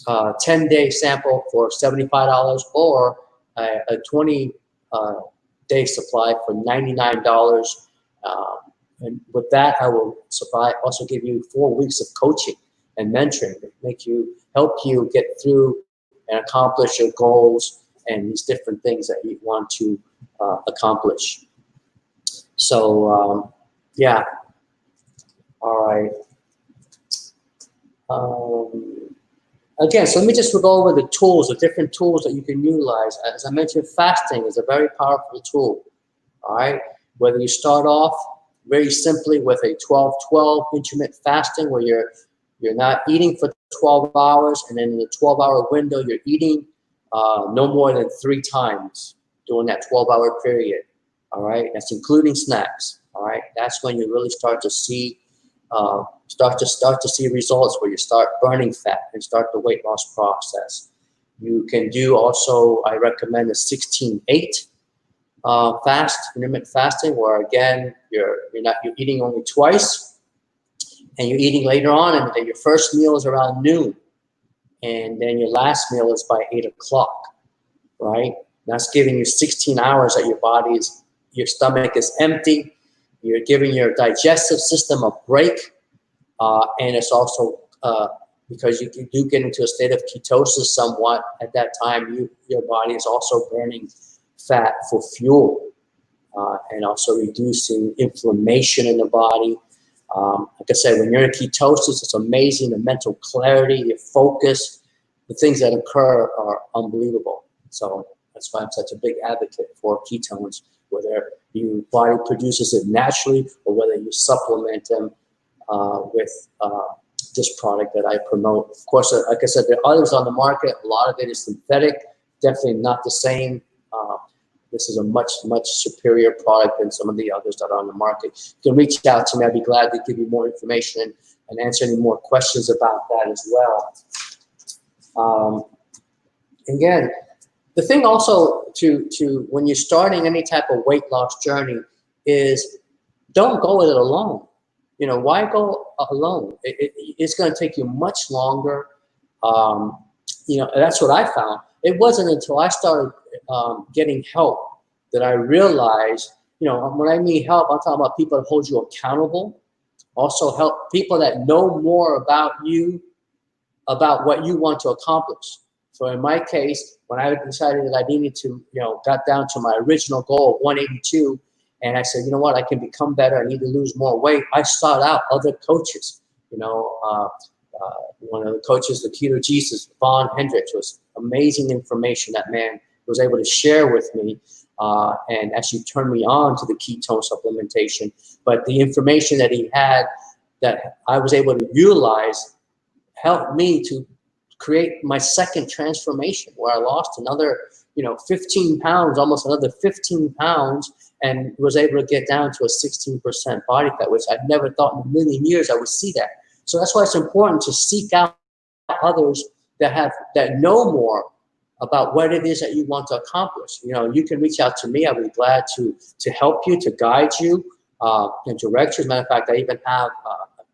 10-day sample for $75, or a 20-day supply for $99. And with that, I will also give you 4 weeks of coaching and mentoring to help you get through and accomplish your goals and these different things that you want to accomplish. So, yeah. All right. Again, so let me just go over the tools, the different tools that you can utilize. As I mentioned, fasting is a very powerful tool. All right. Whether you start off very simply with a 12-12 intermittent fasting, where you're not eating for 12 hours, and then in the 12-hour window, you're eating no more than 3 times during that 12-hour period. All right. That's including snacks. All right. That's when you really start to see results, where you start burning fat and start the weight loss process. You can do also, I recommend a 16-8 intermittent fasting, where again you're eating only twice, and you're eating later on, and then your first meal is around noon, and then your last meal is by 8 o'clock. Right? That's giving you 16 hours that your stomach is empty. You're giving your digestive system a break, and it's also because you do get into a state of ketosis somewhat at that time. Your body is also burning fat for fuel, and also reducing inflammation in the body. Like I said, when you're in ketosis, it's amazing. The mental clarity, your focus, the things that occur are unbelievable. So that's why I'm such a big advocate for ketones, whether your body produces it naturally or whether you supplement them with this product that I promote. Of course, like I said, there are others on the market. A lot of it is synthetic, definitely not the same. This is a much, much superior product than some of the others that are on the market. You can reach out to me. I'd be glad to give you more information and answer any more questions about that as well. Again, the thing also to when you're starting any type of weight loss journey is don't go with it alone. You know, why go alone? It's going to take you much longer. You know, that's what I found. It wasn't until I started getting help that I realized, you know, when I mean help, I'm talking about people that hold you accountable. Also help people that know more about you, about what you want to accomplish. So in my case, when I decided that I needed to, you know, got down to my original goal of 182, and I said, you know what, I can become better. I need to lose more weight. I sought out other coaches. You know, one of the coaches, the Keto Jesus, Vaughn Hendricks, was amazing information that man was able to share with me, and actually turned me on to the ketone supplementation. But the information that he had that I was able to utilize helped me to create my second transformation, where I lost another, you know, 15 pounds, almost another 15 pounds, and was able to get down to a 16% body fat, which I never thought in a million years I would see that. So that's why it's important to seek out others that know more about what it is that you want to accomplish. You know, you can reach out to me. I'll be glad to help you, to guide you, and direct you. As a matter of fact, I even have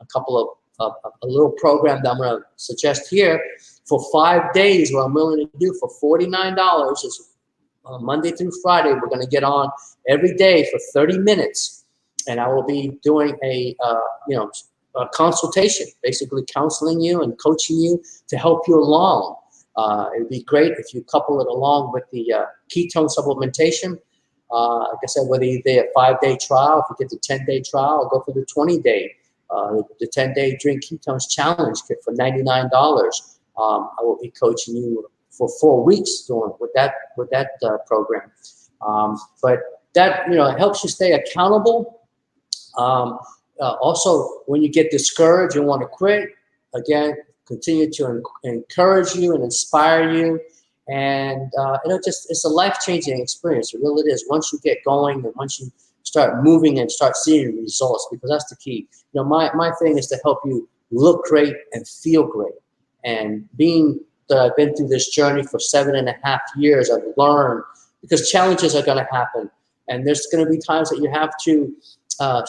a couple of a little program that I'm going to suggest here for 5 days, what I'm willing to do for $49. Is Monday through Friday. We're going to get on every day for 30 minutes, and I will be doing a consultation, basically counseling you and coaching you to help you along. It would be great if you couple it along with the ketone supplementation. Like I said, whether you do a 5-day trial, if you get the 10-day trial, or go for the 20-day, the 10-day Drink Ketones Challenge kit for $99. I will be coaching you for 4 weeks with that program. But that, it helps you stay accountable. Also, when you get discouraged and want to quit, again, continue to encourage you and inspire you. And it's a life-changing experience. It really is. Once you get going and once you start moving and start seeing results, because that's the key. My thing is to help you look great and feel great. And being that I've been through this journey for 7.5 years, I've learned, because challenges are going to happen. And there's going to be times that you have to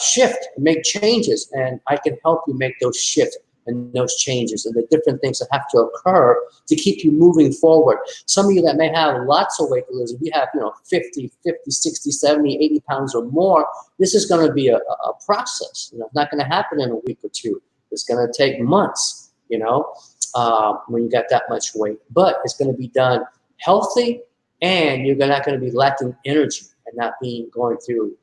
shift and make changes. And I can help you make those shifts and those changes and the different things that have to occur to keep you moving forward. Some of you that may have lots of weight to lose, if you have 50, 60, 70, 80 pounds or more, this is going to be a process. It's not going to happen in a week or two. It's going to take months, when you got that much weight. But it's going to be done healthy, and you're not going to be lacking energy and not going through,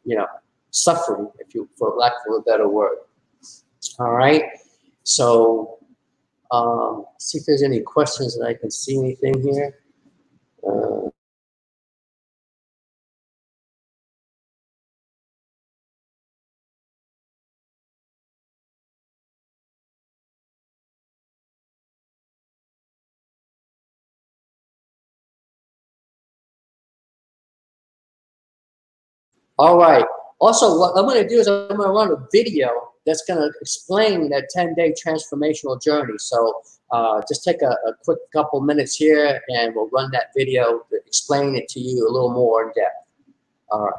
suffering, for lack of a better word. All right. So, see if there's any questions that I can see anything here. All right. Also, what I'm going to do is I'm going to run a video that's going to explain that 10-day transformational journey. So just take a quick couple minutes here, and we'll run that video to explain it to you a little more in depth. All right.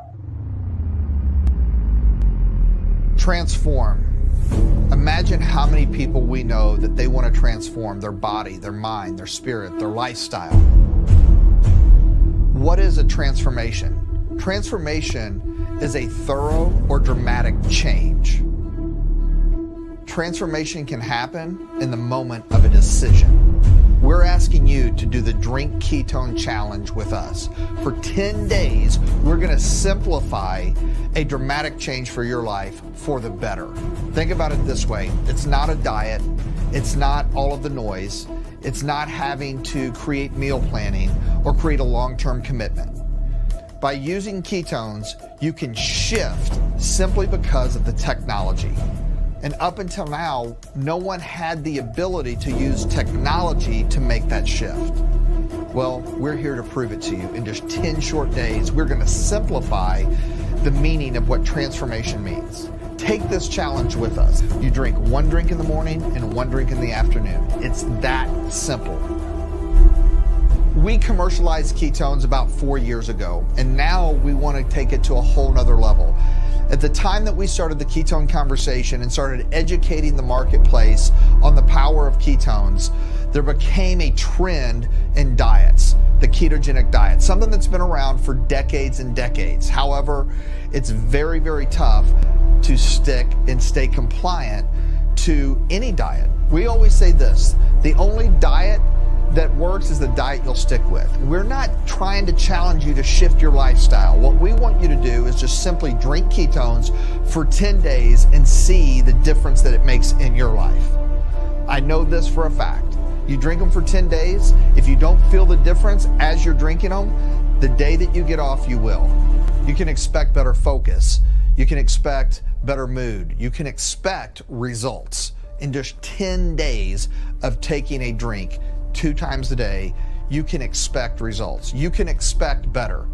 Transform. Imagine how many people we know that they want to transform their body, their mind, their spirit, their lifestyle. What is a transformation? Transformation is a thorough or dramatic change. Transformation can happen in the moment of a decision. We're asking you to do the Drink Ketone Challenge with us. For 10 days, we're going to simplify a dramatic change for your life for the better. Think about it this way. It's not a diet. It's not all of the noise. It's not having to create meal planning or create a long-term commitment. By using ketones, you can shift simply because of the technology. And up until now, no one had the ability to use technology to make that shift. Well, we're here to prove it to you. In just 10 short days, we're going to simplify the meaning of what transformation means. Take this challenge with us. You drink 1 drink in the morning and 1 drink in the afternoon. It's that simple. We commercialized ketones about 4 years ago, and now we want to take it to a whole nother level. At the time that we started the ketone conversation and started educating the marketplace on the power of ketones, there became a trend in diets, the ketogenic diet, something that's been around for decades and decades. However, it's very, very tough to stick and stay compliant to any diet. We always say this, the only diet that works is the diet you'll stick with. We're not trying to challenge you to shift your lifestyle. What we want you to do is just simply drink ketones for 10 days and see the difference that it makes in your life. I know this for a fact. You drink them for 10 days. If you don't feel the difference as you're drinking them, the day that you get off, you will. You can expect better focus. You can expect better mood. You can expect results in just 10 days of taking a drink 2 times a day. You can expect results. You can expect better.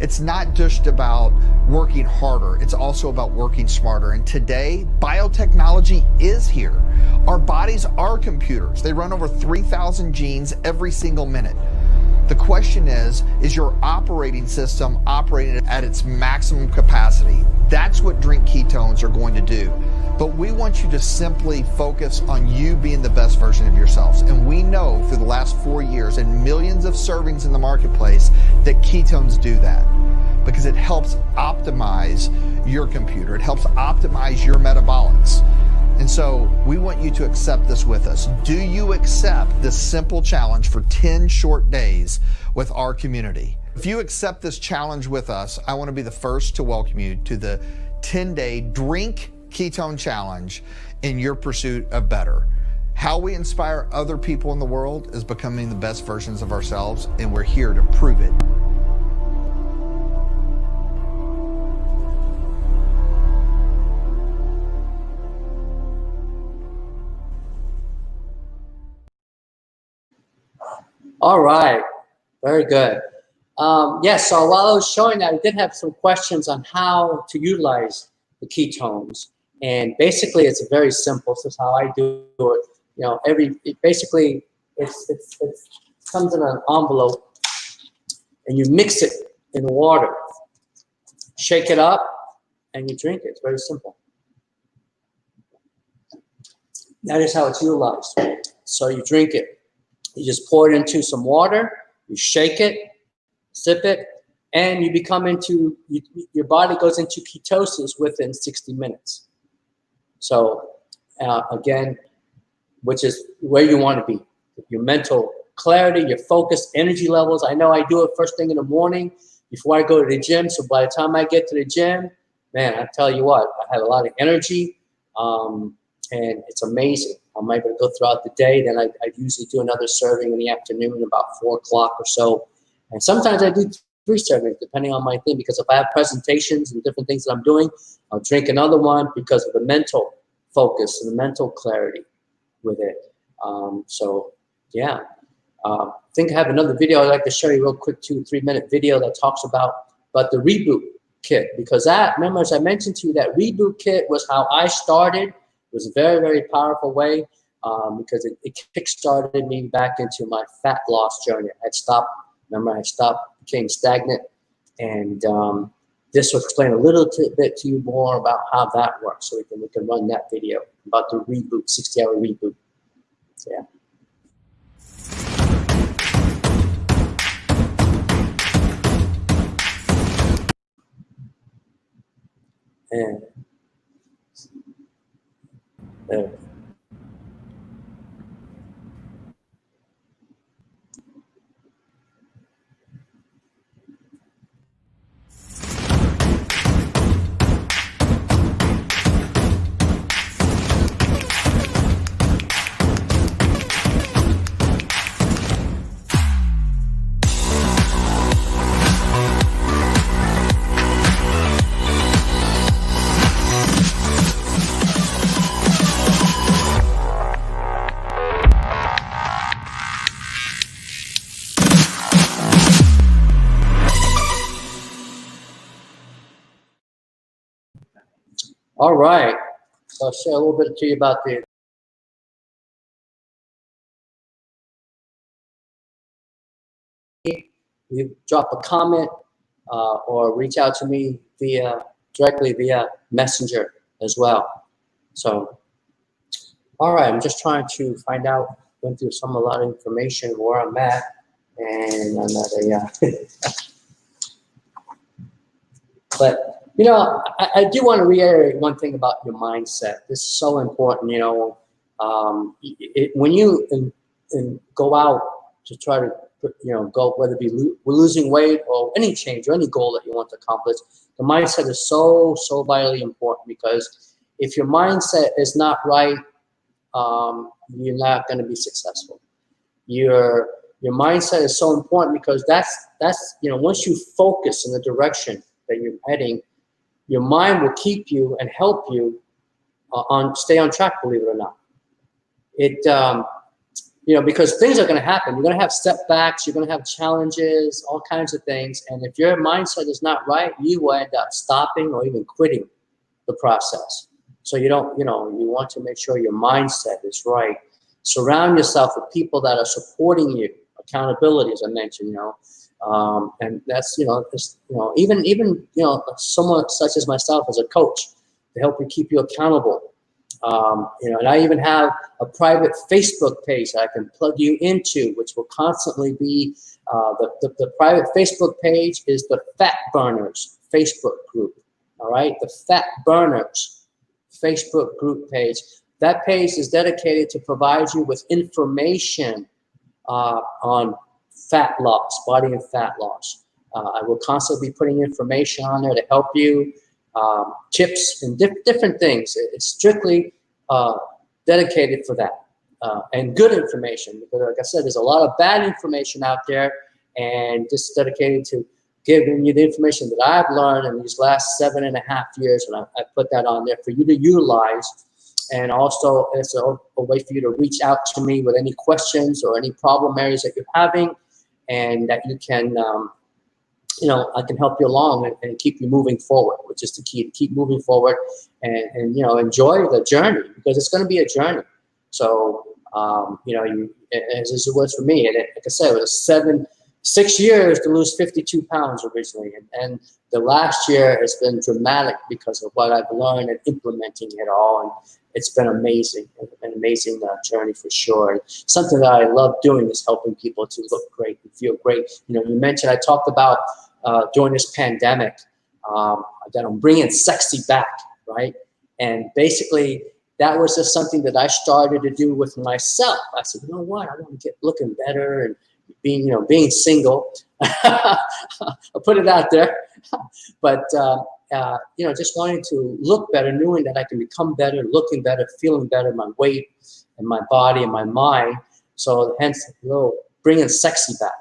It's not just about working harder, it's also about working smarter. And today, biotechnology is here. Our bodies are computers. They run over 3,000 genes every single minute. The question is your operating system operating at its maximum capacity? That's what drink ketones are going to do. But we want you to simply focus on you being the best version of yourselves. And we know through the last 4 years and millions of servings in the marketplace that ketones do that because it helps optimize your computer. It helps optimize your metabolics. And so we want you to accept this with us. Do you accept this simple challenge for 10 short days with our community? If you accept this challenge with us, I want to be the first to welcome you to the 10-day Drink Ketone Challenge in your pursuit of better. How we inspire other people in the world is becoming the best versions of ourselves, and we're here to prove it. All right, very good. Yes, so while I was showing that, I did have some questions on how to utilize the ketones. And basically, it's very simple. This is how I do it. You know, basically, it comes in an envelope, and you mix it in water, shake it up, and you drink it. It's very simple. That is how it's utilized. So you drink it. You just pour it into some water, you shake it, sip it, and you become your body goes into ketosis within 60 minutes. So again, which is where you want to be. Your mental clarity, your focus, energy levels. I know I do it first thing in the morning before I go to the gym. So by the time I get to the gym, man, I tell you what, I have a lot of energy, and it's amazing. I'm able to go throughout the day. Then I usually do another serving in the afternoon, about 4 o'clock or so. And sometimes I do 3 servings, depending on my thing, because if I have presentations and different things that I'm doing, I'll drink another one because of the mental focus and the mental clarity with it. So, yeah. I think I have another video I'd like to show you real quick, 2-3 minute video that talks about the Reboot kit. Because remember, as I mentioned to you, that Reboot kit was how I started. It was a very, very powerful way because it kick-started me back into my fat loss journey. I became stagnant, and this will explain a little bit to you more about how that works, so we can run that video about the reboot, 60-hour reboot. So, yeah. And there. All right, so I'll share a little bit to you about you drop a comment or reach out to me directly via Messenger as well. So, all right, I'm just trying to find out, went through a lot of information where I'm at, and I'm at a, but you know, I do want to reiterate one thing about your mindset. This is so important. You know, when you go out to try to, go, whether it be losing weight or any change or any goal that you want to accomplish, the mindset is so vitally important, because if your mindset is not right, you're not going to be successful. Your mindset is so important, because that's once you focus in the direction that you're heading, your mind will keep you and help you stay on track, believe it or not. Because things are going to happen. You're going to have setbacks. You're going to have challenges, all kinds of things. And if your mindset is not right, you will end up stopping or even quitting the process. So you want to make sure your mindset is right. Surround yourself with people that are supporting you. Accountability, as I mentioned, and that's, even someone such as myself as a coach to help you, keep you accountable. And I even have a private Facebook page that I can plug you into, which will constantly be, the private Facebook page is the Fat Burners Facebook group. All right, the Fat Burners Facebook group page. That page is dedicated to provide you with information on fat loss, body and fat loss. I will constantly be putting information on there to help you, tips and different things. It's strictly dedicated for that, and good information, because like I said, there's a lot of bad information out there, and this is dedicated to giving you the information that I've learned in these last 7.5 years, and I put that on there for you to utilize. And also, it's a way for you to reach out to me with any questions or any problem areas that you're having, and that you can, I can help you along and keep you moving forward, which is the key, to keep moving forward and enjoy the journey, because it's going to be a journey. So, as it was for me, and like I said, it was 6 years to lose 52 pounds originally. And the last year has been dramatic because of what I've learned and implementing it all. And it's been amazing, an amazing journey for sure. And something that I love doing is helping people to look great and feel great. You mentioned, I talked about during this pandemic that I'm bringing sexy back, right? And basically, that was just something that I started to do with myself. I said, you know what? I want to get looking better, and being single. I'll put it out there. But, just wanting to look better, knowing that I can become better, looking better, feeling better, my weight and my body and my mind. So hence, bringing sexy back.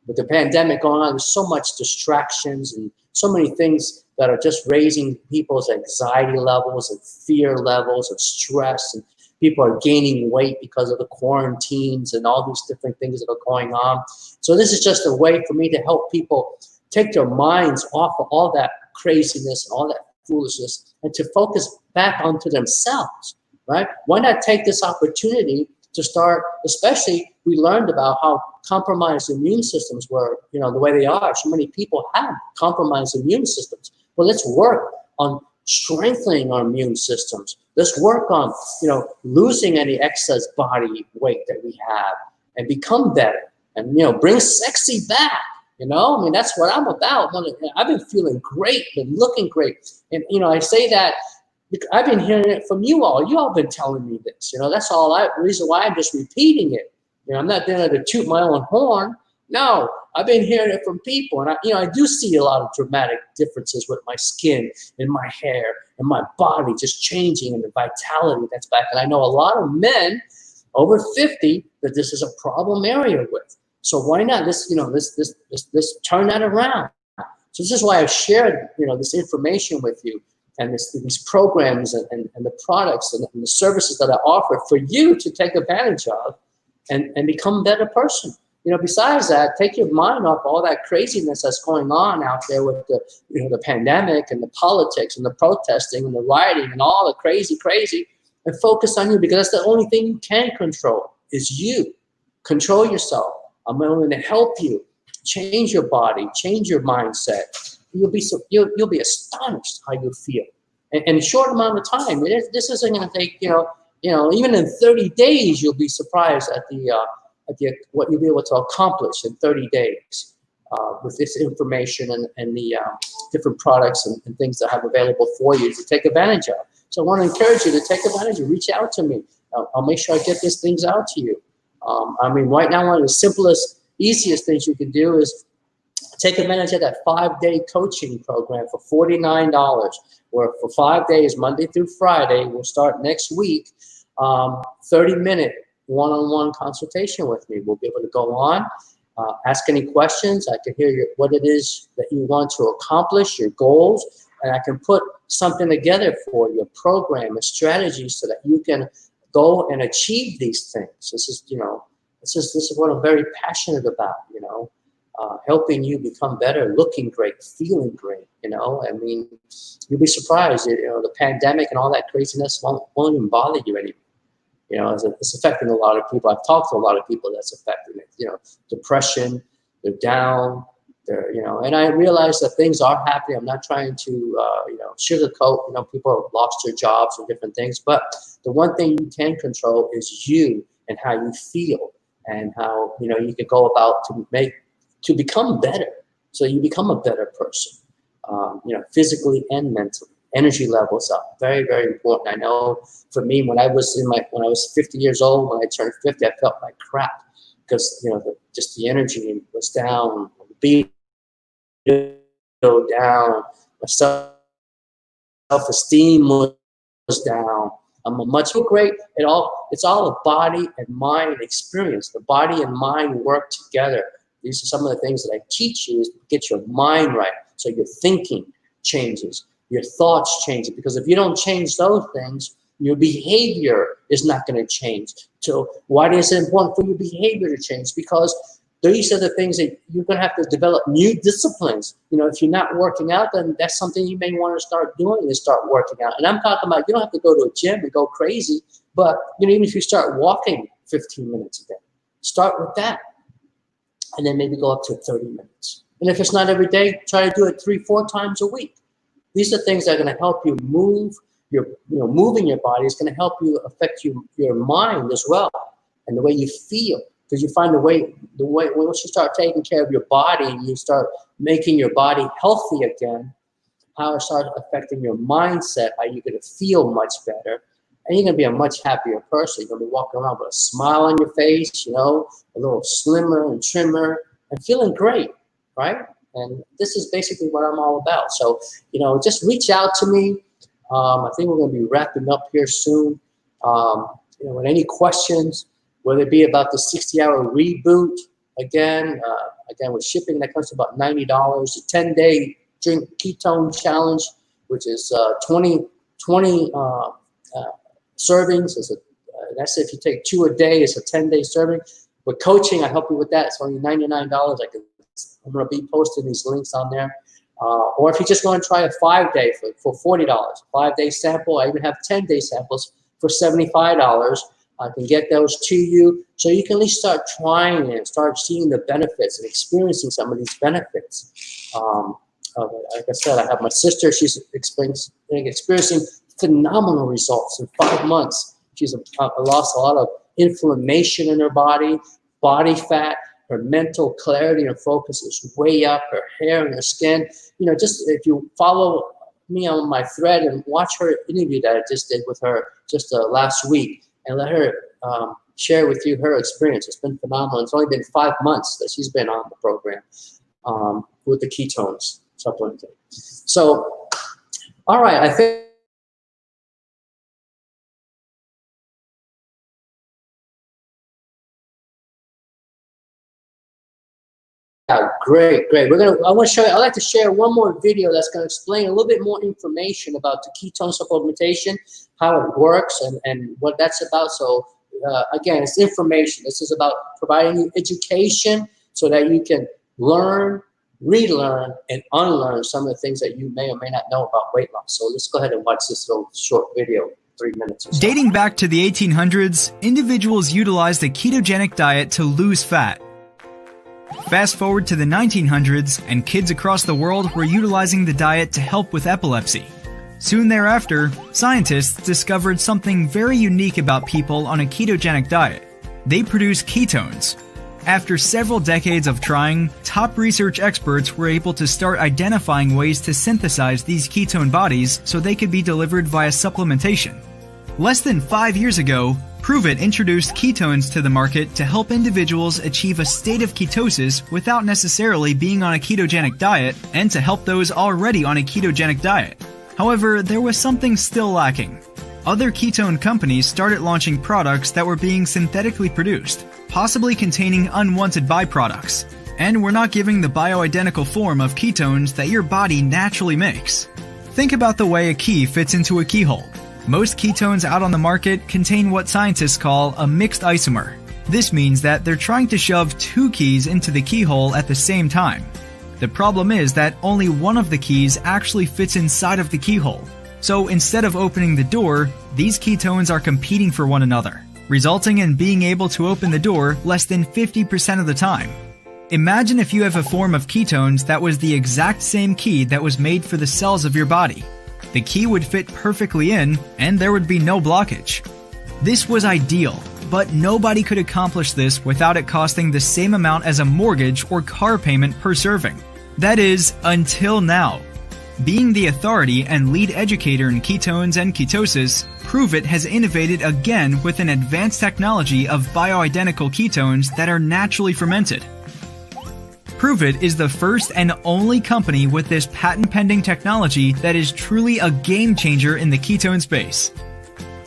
With the pandemic going on, there's so much distractions and so many things that are just raising people's anxiety levels and fear levels and stress, and people are gaining weight because of the quarantines and all these different things that are going on. So this is just a way for me to help people take their minds off of all that craziness and all that foolishness, and to focus back onto themselves, right? Why not take this opportunity to start, especially we learned about how compromised immune systems were, the way they are. So many people have compromised immune systems. Well, let's work on strengthening our immune systems. Let's work on, losing any excess body weight that we have and become better, and, bring sexy back. That's what I'm about. I've been feeling great, been looking great. And, I say that because I've been hearing it from you all. You all been telling me this. That's the reason why I'm just repeating it. I'm not doing it to toot my own horn. No, I've been hearing it from people. And I do see a lot of dramatic differences with my skin and my hair and my body just changing, and the vitality that's back. And I know a lot of men over 50 that this is a problem area with. So why not let's turn that around? So this is why I've shared, this information with you, and these programs and the products and the services that I offer for you to take advantage of and become a better person. Besides that, take your mind off all that craziness that's going on out there with the pandemic and the politics and the protesting and the rioting and all the crazy, and focus on you, because that's the only thing you can control is you. Control yourself. I'm willing to help you change your body, change your mindset. You'll be astonished how you feel. In a short amount of time. This isn't going to take, even in 30 days, you'll be surprised at what you'll be able to accomplish in 30 days with this information and the different products and things that I have available for you to take advantage of. So I want to encourage you to take advantage of, reach out to me. I'll make sure I get these things out to you. Right now, one of the simplest, easiest things you can do is take advantage of that 5-day coaching program for $49, where for 5 days, Monday through Friday, we'll start next week, 30-minute one-on-one consultation with me. We'll be able to go on, ask any questions. I can hear what it is that you want to accomplish, your goals, and I can put something together for you, a program, a strategy, so that you can go and achieve these things. This is what I'm very passionate about, helping you become better, looking great, feeling great, you'll be surprised, the pandemic and all that craziness won't even bother you anymore. It's affecting a lot of people. I've talked to a lot of people that's affecting it, depression, they're down, and I realize that things are happening. I'm not trying to, sugarcoat, people have lost their jobs and different things, but the one thing you can control is you and how you feel, and how, you can go about to become better. So you become a better person, physically and mentally. energy levels up. Very, very important. I know for me, when I was 50 years old, when I turned 50, I felt like crap because, you know, just the energy was down, the beat go down, my self-esteem was down. I'm a much more great. It's all a body and mind experience. The body and mind work together. These are some of the things that I teach you, is to get your mind right, so your thinking changes, your thoughts change. Because if you don't change those things, your behavior is not going to change. So why is it important for your behavior to change? Because these are the things that you're going to have to develop new disciplines. You know, if you're not working out, then that's something you may want to start doing, is start working out. And I'm talking about, you don't have to go to a gym and go crazy, but, you know, even if you start walking 15 minutes a day, start with that. And then maybe go up to 30 minutes. And if it's not every day, try to do it 3-4 times a week. These are things that are going to help you move. Moving your body is going to help you affect your mind as well, and the way you feel. Because you find the way once you start taking care of your body and you start making your body healthy again, how it starts affecting your mindset, how you're going to feel much better, and you're going to be a much happier person. You're going to be walking around with a smile on your face, you know, a little slimmer and trimmer, and feeling great, right? And this is basically what I'm all about. So, you know, just reach out to me. I think we're going to be wrapping up here soon. You know, with any questions, whether it be about the 60-hour reboot, again with shipping, that comes to about $90. A 10-day drink ketone challenge, which is 20 servings. That's if you take 2 a day. It's a 10-day serving. With coaching, I help you with that. It's only $99. I'm going to be posting these links on there. Or if you just want to try a 5-day for $40, 5-day sample. I even have 10-day samples for $75. I can get those to you, so you can at least start trying it and start seeing the benefits and experiencing some of these benefits. Like I said, I have my sister. She's experiencing phenomenal results in 5 months. She's lost a lot of inflammation in her body fat. Her mental clarity and focus is way up. Her hair and her skin. You know, just if you follow me on my thread and watch her interview that I just did with her just last week, and let her share with you her experience. It's been phenomenal. It's only been 5 months that she's been on the program with the ketones supplement. So, all right, I think. Yeah, great. I want to show you. I'd like to share one more video that's going to explain a little bit more information about the ketone supplementation, how it works, and what that's about. So again, it's information. This is about providing you education so that you can learn, relearn, and unlearn some of the things that you may or may not know about weight loss. So let's go ahead and watch this little short video, 3 minutes or so. Dating back to the 1800s, individuals utilized a ketogenic diet to lose fat. Fast forward to the 1900s, and kids across the world were utilizing the diet to help with epilepsy. Soon thereafter, scientists discovered something very unique about people on a ketogenic diet. They produce ketones. After several decades of trying, top research experts were able to start identifying ways to synthesize these ketone bodies so they could be delivered via supplementation. Less than 5 years ago, Prove It introduced ketones to the market to help individuals achieve a state of ketosis without necessarily being on a ketogenic diet, and to help those already on a ketogenic diet. However, there was something still lacking. Other ketone companies started launching products that were being synthetically produced, possibly containing unwanted byproducts, and were not giving the bioidentical form of ketones that your body naturally makes. Think about the way a key fits into a keyhole. Most ketones out on the market contain what scientists call a mixed isomer. This means that they're trying to shove 2 keys into the keyhole at the same time. The problem is that only one of the keys actually fits inside of the keyhole. So instead of opening the door, these ketones are competing for one another, resulting in being able to open the door less than 50% of the time. Imagine if you have a form of ketones that was the exact same key that was made for the cells of your body. The key would fit perfectly in, and there would be no blockage. This was ideal, but nobody could accomplish this without it costing the same amount as a mortgage or car payment per serving. That is, until now. Being the authority and lead educator in ketones and ketosis, Prove It has innovated again with an advanced technology of bioidentical ketones that are naturally fermented. Prove It is the first and only company with this patent-pending technology that is truly a game changer in the ketone space.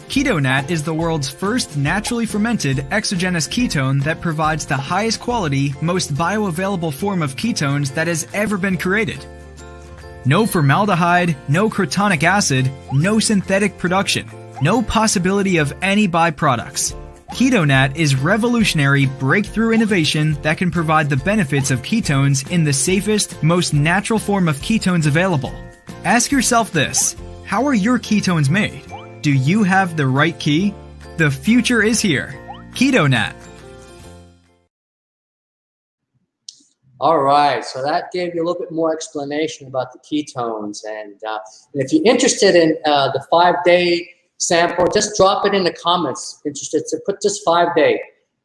KetoNat is the world's first naturally fermented exogenous ketone that provides the highest quality, most bioavailable form of ketones that has ever been created. No formaldehyde, no crotonic acid, no synthetic production, no possibility of any byproducts. KetoNat is revolutionary breakthrough innovation that can provide the benefits of ketones in the safest, most natural form of ketones available. Ask yourself this: how are your ketones made? Do you have the right key? The future is here. KetoNat. All right, so that gave you a little bit more explanation about the ketones. And if you're interested in the 5-day sample, just drop it in the comments. Interested to put just 5-day.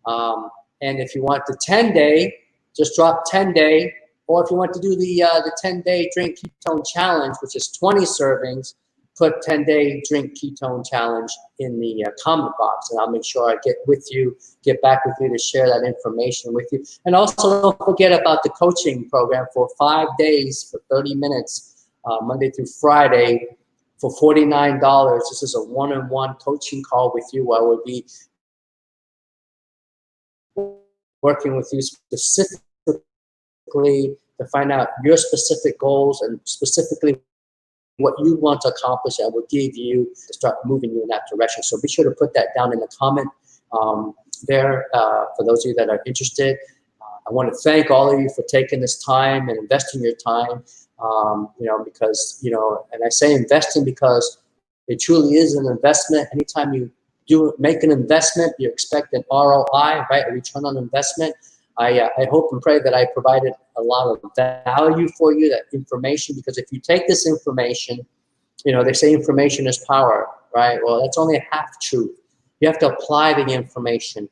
And if you want the 10-day, just drop 10-day. Or if you want to do the 10-day drink ketone challenge, which is 20 servings, put 10-day drink ketone challenge in the comment box, and I'll make sure I get back with you to share that information with you. And also don't forget about the coaching program for 5 days for 30 minutes, Monday through Friday, for $49. This is a one-on-one coaching call with you where I will be working with you specifically to find out your specific goals and specifically what you want to accomplish. I will give you to start moving you in that direction. So be sure to put that down in the comment there for those of you that are interested. I want to thank all of you for taking this time and investing your time. Because, and I say investing because it truly is an investment. Anytime you make an investment, you expect an ROI, right? A return on investment. I hope and pray that I provided a lot of value for you, that information, because if you take this information, they say information is power, right? Well, that's only a half truth. You have to apply the information,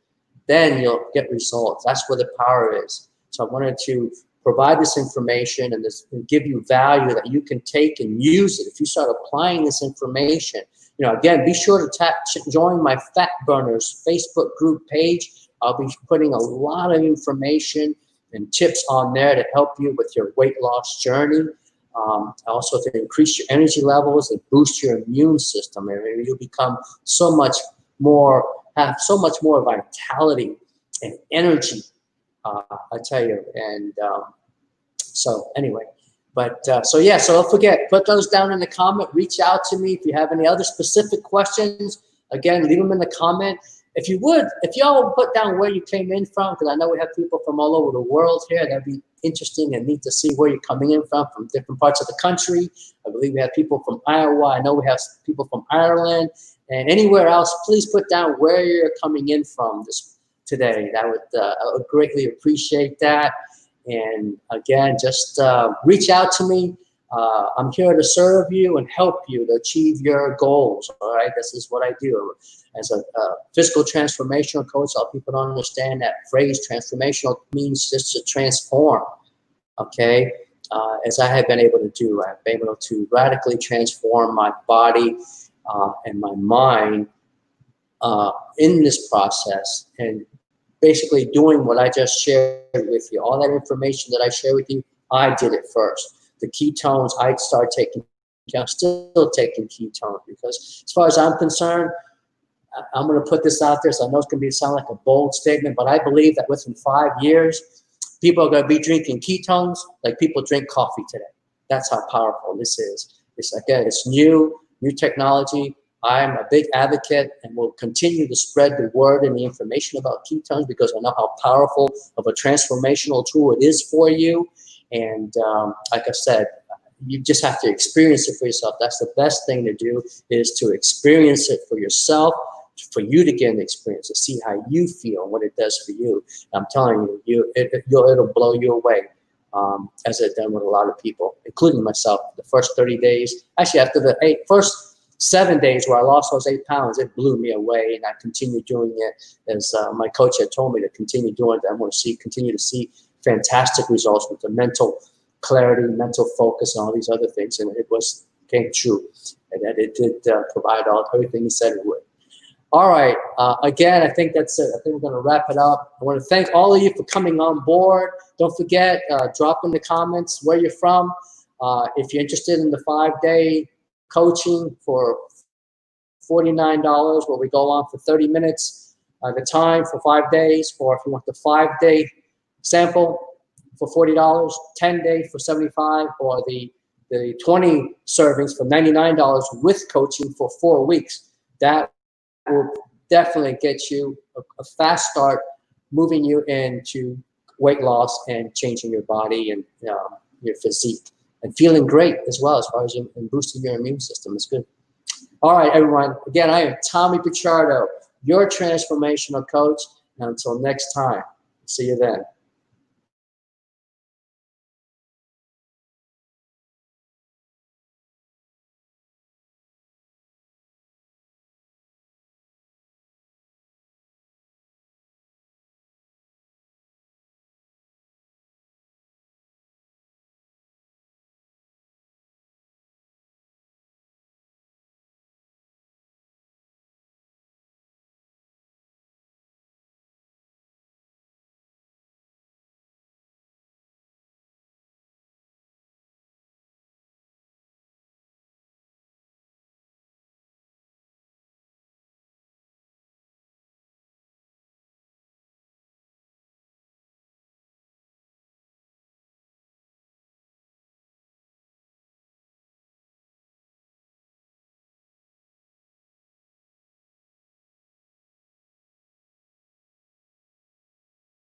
then you'll get results. That's where the power is. So I wanted to provide this information and give you value that you can take and use it. If you start applying this information, again, be sure to join my Fat Burners Facebook group page. I'll be putting a lot of information and tips on there to help you with your weight loss journey. Also to increase your energy levels and boost your immune system. And you'll become have so much more vitality and energy, I tell you. And so anyway, so don't forget, put those down in the comment, reach out to me if you have any other specific questions. Again, leave them in the comment. If y'all would put down where you came in from, because I know we have people from all over the world here. That'd be interesting and neat to see where you're coming in from different parts of the country. I believe we have people from Iowa. I know we have people from Ireland and anywhere else. Please put down where you're coming in from today. I would greatly appreciate that. And again, just reach out to me. I'm here to serve you and help you to achieve your goals. All right, this is what I do. As a physical transformational coach, a lot of people don't understand that phrase. Transformational means just to transform. Okay, as I have been able to do, I've been able to radically transform my body and my mind in this process, and basically doing what I just shared with you. All that information that I share with you, I did it first. The ketones, I started taking, I'm still taking ketones, because as far as I'm concerned, I'm going to put this out there, so I know it's going to sound like a bold statement, but I believe that within 5 years, people are going to be drinking ketones like people drink coffee today. That's how powerful this is. It's new technology. I'm a big advocate and will continue to spread the word and the information about ketones, because I know how powerful of a transformational tool it is for you. And like I said, you just have to experience it for yourself. That's the best thing to do, is to experience it for yourself, for you to get an experience, to see how you feel and what it does for you. And I'm telling you, it'll blow you away, as I've done with a lot of people, including myself. The first 30 days, actually after the first 7 days where I lost those 8 pounds, it blew me away, and I continued doing it as my coach had told me to continue doing it. I want to continue to see fantastic results with the mental clarity, mental focus, and all these other things. And it came true. And that it did provide everything he said it would. All right. Again, I think that's it. I think we're going to wrap it up. I want to thank all of you for coming on board. Don't forget, drop in the comments where you're from. If you're interested in the 5-day coaching for $49, where we go on for 30 minutes at a time for 5 days, or if you want the 5-day sample for $40, 10-day for $75, or the 20 servings for $99 with coaching for 4 weeks, that will definitely get you a fast start, moving you into weight loss and changing your body and your physique, and feeling great as well as far as and boosting your immune system. It's good. All right, everyone. Again, I am Tommy Pichardo, your transformational coach. And until next time, see you then.